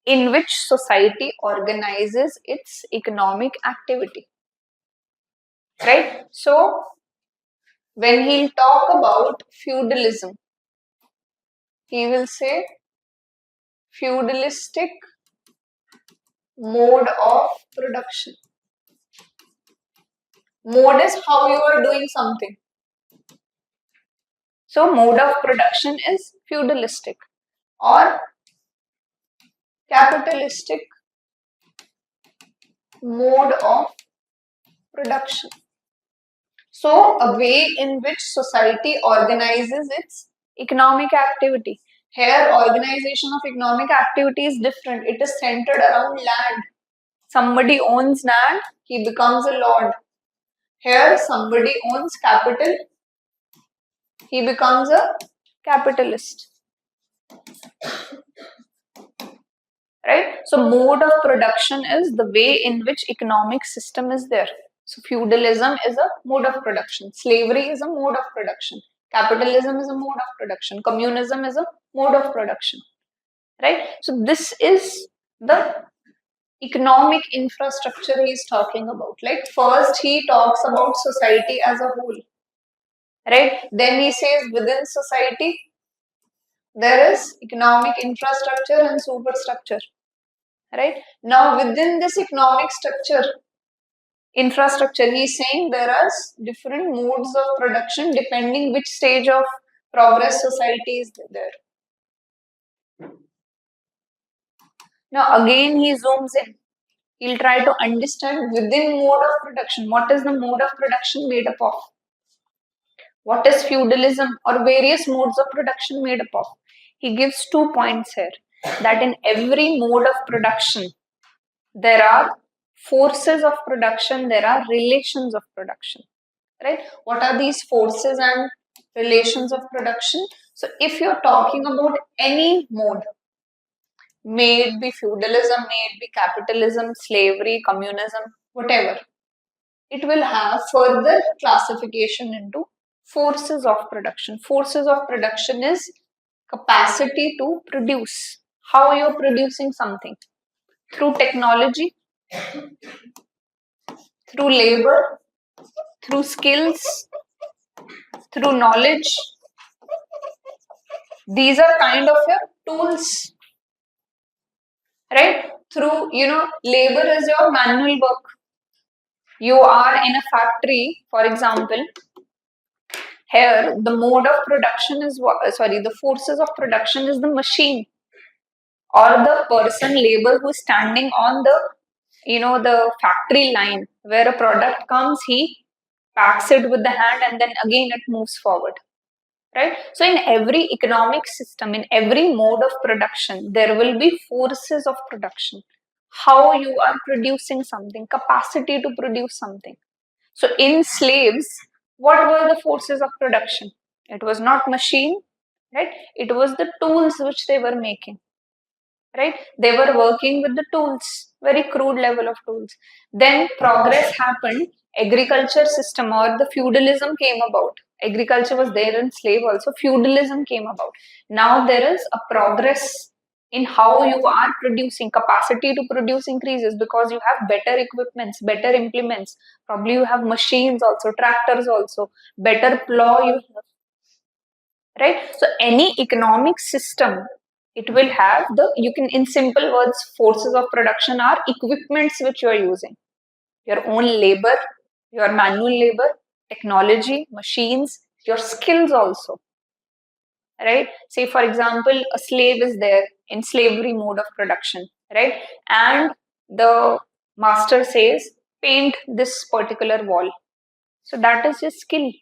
S1: in which society organizes its economic activity, right? So, when he'll talk about feudalism, he will say feudalistic mode of production. Mode is how you are doing something. So, mode of production is feudalistic or capitalistic mode of production. So, a way in which society organizes its economic activity. Here, organization of economic activity is different. It is centered around land. Somebody owns land, he becomes a lord. Here, somebody owns capital, he becomes a capitalist. Right? So, mode of production is the way in which economic system is there. So, feudalism is a mode of production, slavery is a mode of production, capitalism is a mode of production, communism is a mode of production, right? So, this is the economic infrastructure he is talking about. Like, first he talks about society as a whole, right? Then he says within society there is economic infrastructure and superstructure, right? Now within this economic structure, infrastructure, he's saying there are different modes of production depending which stage of progress society is there. Now again he zooms in. He'll try to understand within mode of production, what is the mode of production made up of? What is feudalism or various modes of production made up of? He gives 2 points here, that in every mode of production, there are forces of production, there are relations of production, right? What are these forces and relations of production? So if you're talking about any mode, may it be feudalism, may it be capitalism, slavery, communism, whatever, it will have further classification into forces of production. Forces of production is capacity to produce. How you're producing something? Through technology, through labor, through skills, through knowledge. These are kind of your tools, right? Through, labor is your manual work. You are in a factory, for example. Here, the mode of production is the forces of production is the machine or the person labor who's standing on the factory line where a product comes, he packs it with the hand and then again it moves forward, right? So in every economic system, in every mode of production, there will be forces of production. How you are producing something, capacity to produce something. So in slaves, what were the forces of production? It was not machine, right? It was the tools which they were making, right? They were working with the tools, very crude level of tools. Then progress happened, agriculture system or the feudalism came about. Agriculture was there in slave also, feudalism came about. Now there is a progress in how you are producing, capacity to produce increases because you have better equipments, better implements, probably you have machines also, tractors also, better plow you have, right? So any economic system, it will have the, you can, in simple words, forces of production are equipments which you are using, your own labor, your manual labor, technology, machines, your skills also, right? Say for example, a slave is there in slavery mode of production, right? And the master says paint this particular wall, so that is his skill,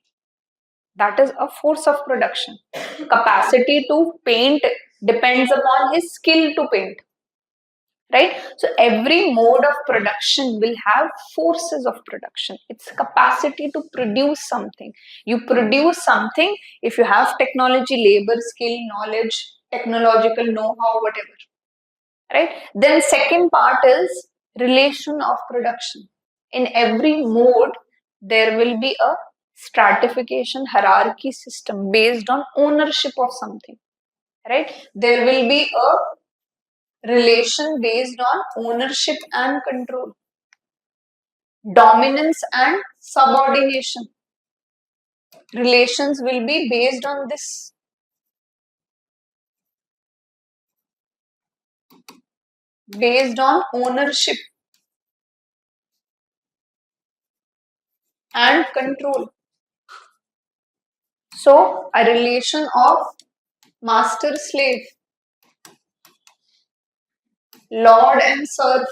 S1: that is a force of production. Capacity to paint depends upon his skill to paint, right? So every mode of production will have forces of production. It's capacity to produce something. You produce something if you have technology, labor, skill, knowledge, technological know-how, whatever, right? Then second part is relation of production. In every mode, there will be a stratification hierarchy system based on ownership of something, right? There will be a relation based on ownership and control, dominance and subordination. Relations will be based on this, based on ownership and control. So a relation of master slave, lord and serf,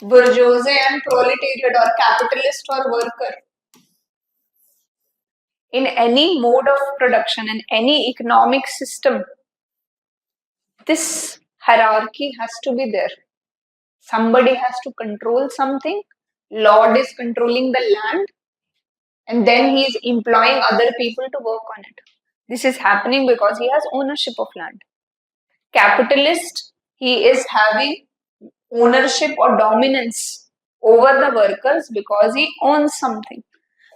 S1: bourgeoisie and proletariat, or capitalist or worker. In any mode of production, in any economic system, this hierarchy has to be there. Somebody has to control something. Lord is controlling the land, and then he is employing other people to work on it. This is happening because he has ownership of land. Capitalist, he is having ownership or dominance over the workers because he owns something.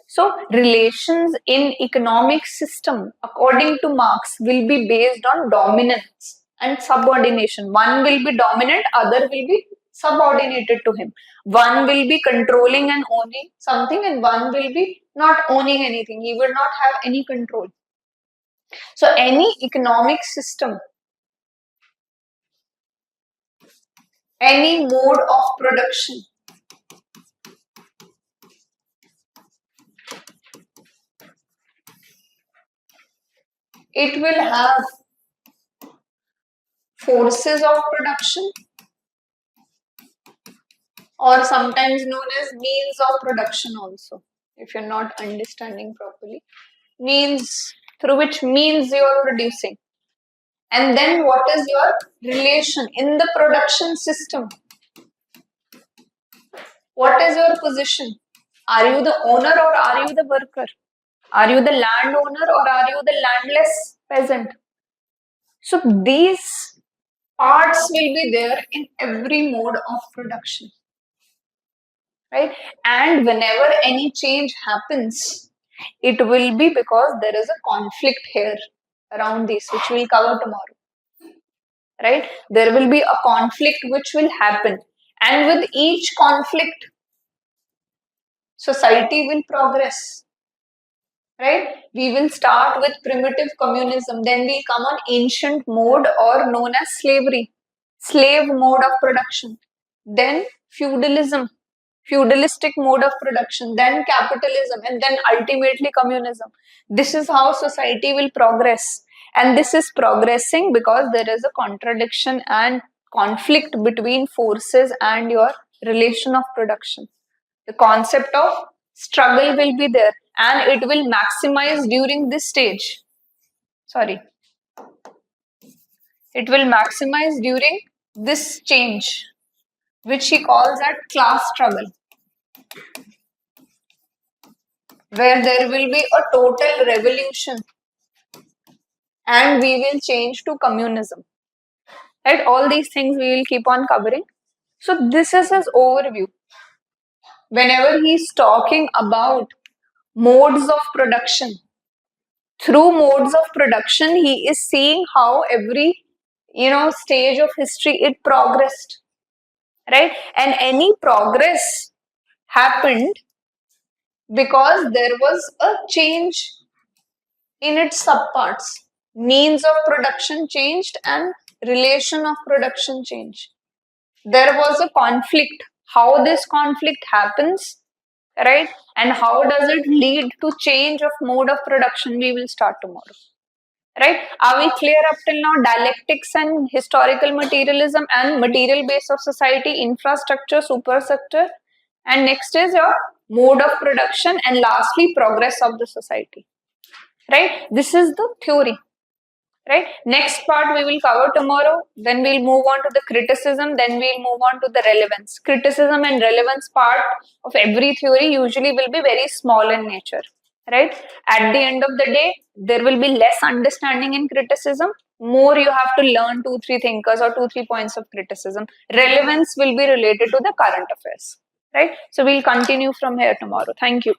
S1: So relations in economic system, according to Marx, will be based on dominance and subordination. One will be dominant, other will be subordinated to him. One will be controlling and owning something, and one will be not owning anything. He will not have any control. So any economic system any mode of production. It will have forces of production, or sometimes known as means of production also, if you're not understanding properly. Means, through which means you are producing. And then what is your relation in the production system? What is your position? Are you the owner or are you the worker? Are you the landowner or are you the landless peasant? So these parts will be there in every mode of production, right? And whenever any change happens, it will be because there is a conflict here around this, which we'll cover tomorrow, right? There will be a conflict which will happen, and with each conflict, society will progress, right? We will start with primitive communism, then we come on ancient mode or known as slavery, slave mode of production, then feudalism, feudalistic mode of production, then capitalism, and then ultimately communism. This is how society will progress. And this is progressing because there is a contradiction and conflict between forces and your relation of production. The concept of struggle will be there and it will maximize during this stage. Sorry. It will maximize during this change, which he calls as class struggle, where there will be a total revolution and we will change to communism. Right? All these things we will keep on covering. So this is his overview. Whenever he's talking about modes of production, through modes of production, he is seeing how every stage of history it progressed, right? And any progress happened because there was a change in its subparts. Means of production changed and relation of production changed. There was a conflict. How this conflict happens, right? And how does it lead to change of mode of production? We will start tomorrow. Right? Are we clear up till now? Dialectics and historical materialism and material base of society, infrastructure, superstructure, and next is your mode of production, and lastly progress of the society. Right? This is the theory. Right? Next part we will cover tomorrow. Then we'll move on to the criticism. Then we'll move on to the relevance. Criticism and relevance part of every theory usually will be very small in nature. Right? At the end of the day, there will be less understanding in criticism. More you have to learn 2-3 thinkers or 2-3 points of criticism. Relevance will be related to the current affairs. Right? So we'll continue from here tomorrow. Thank you.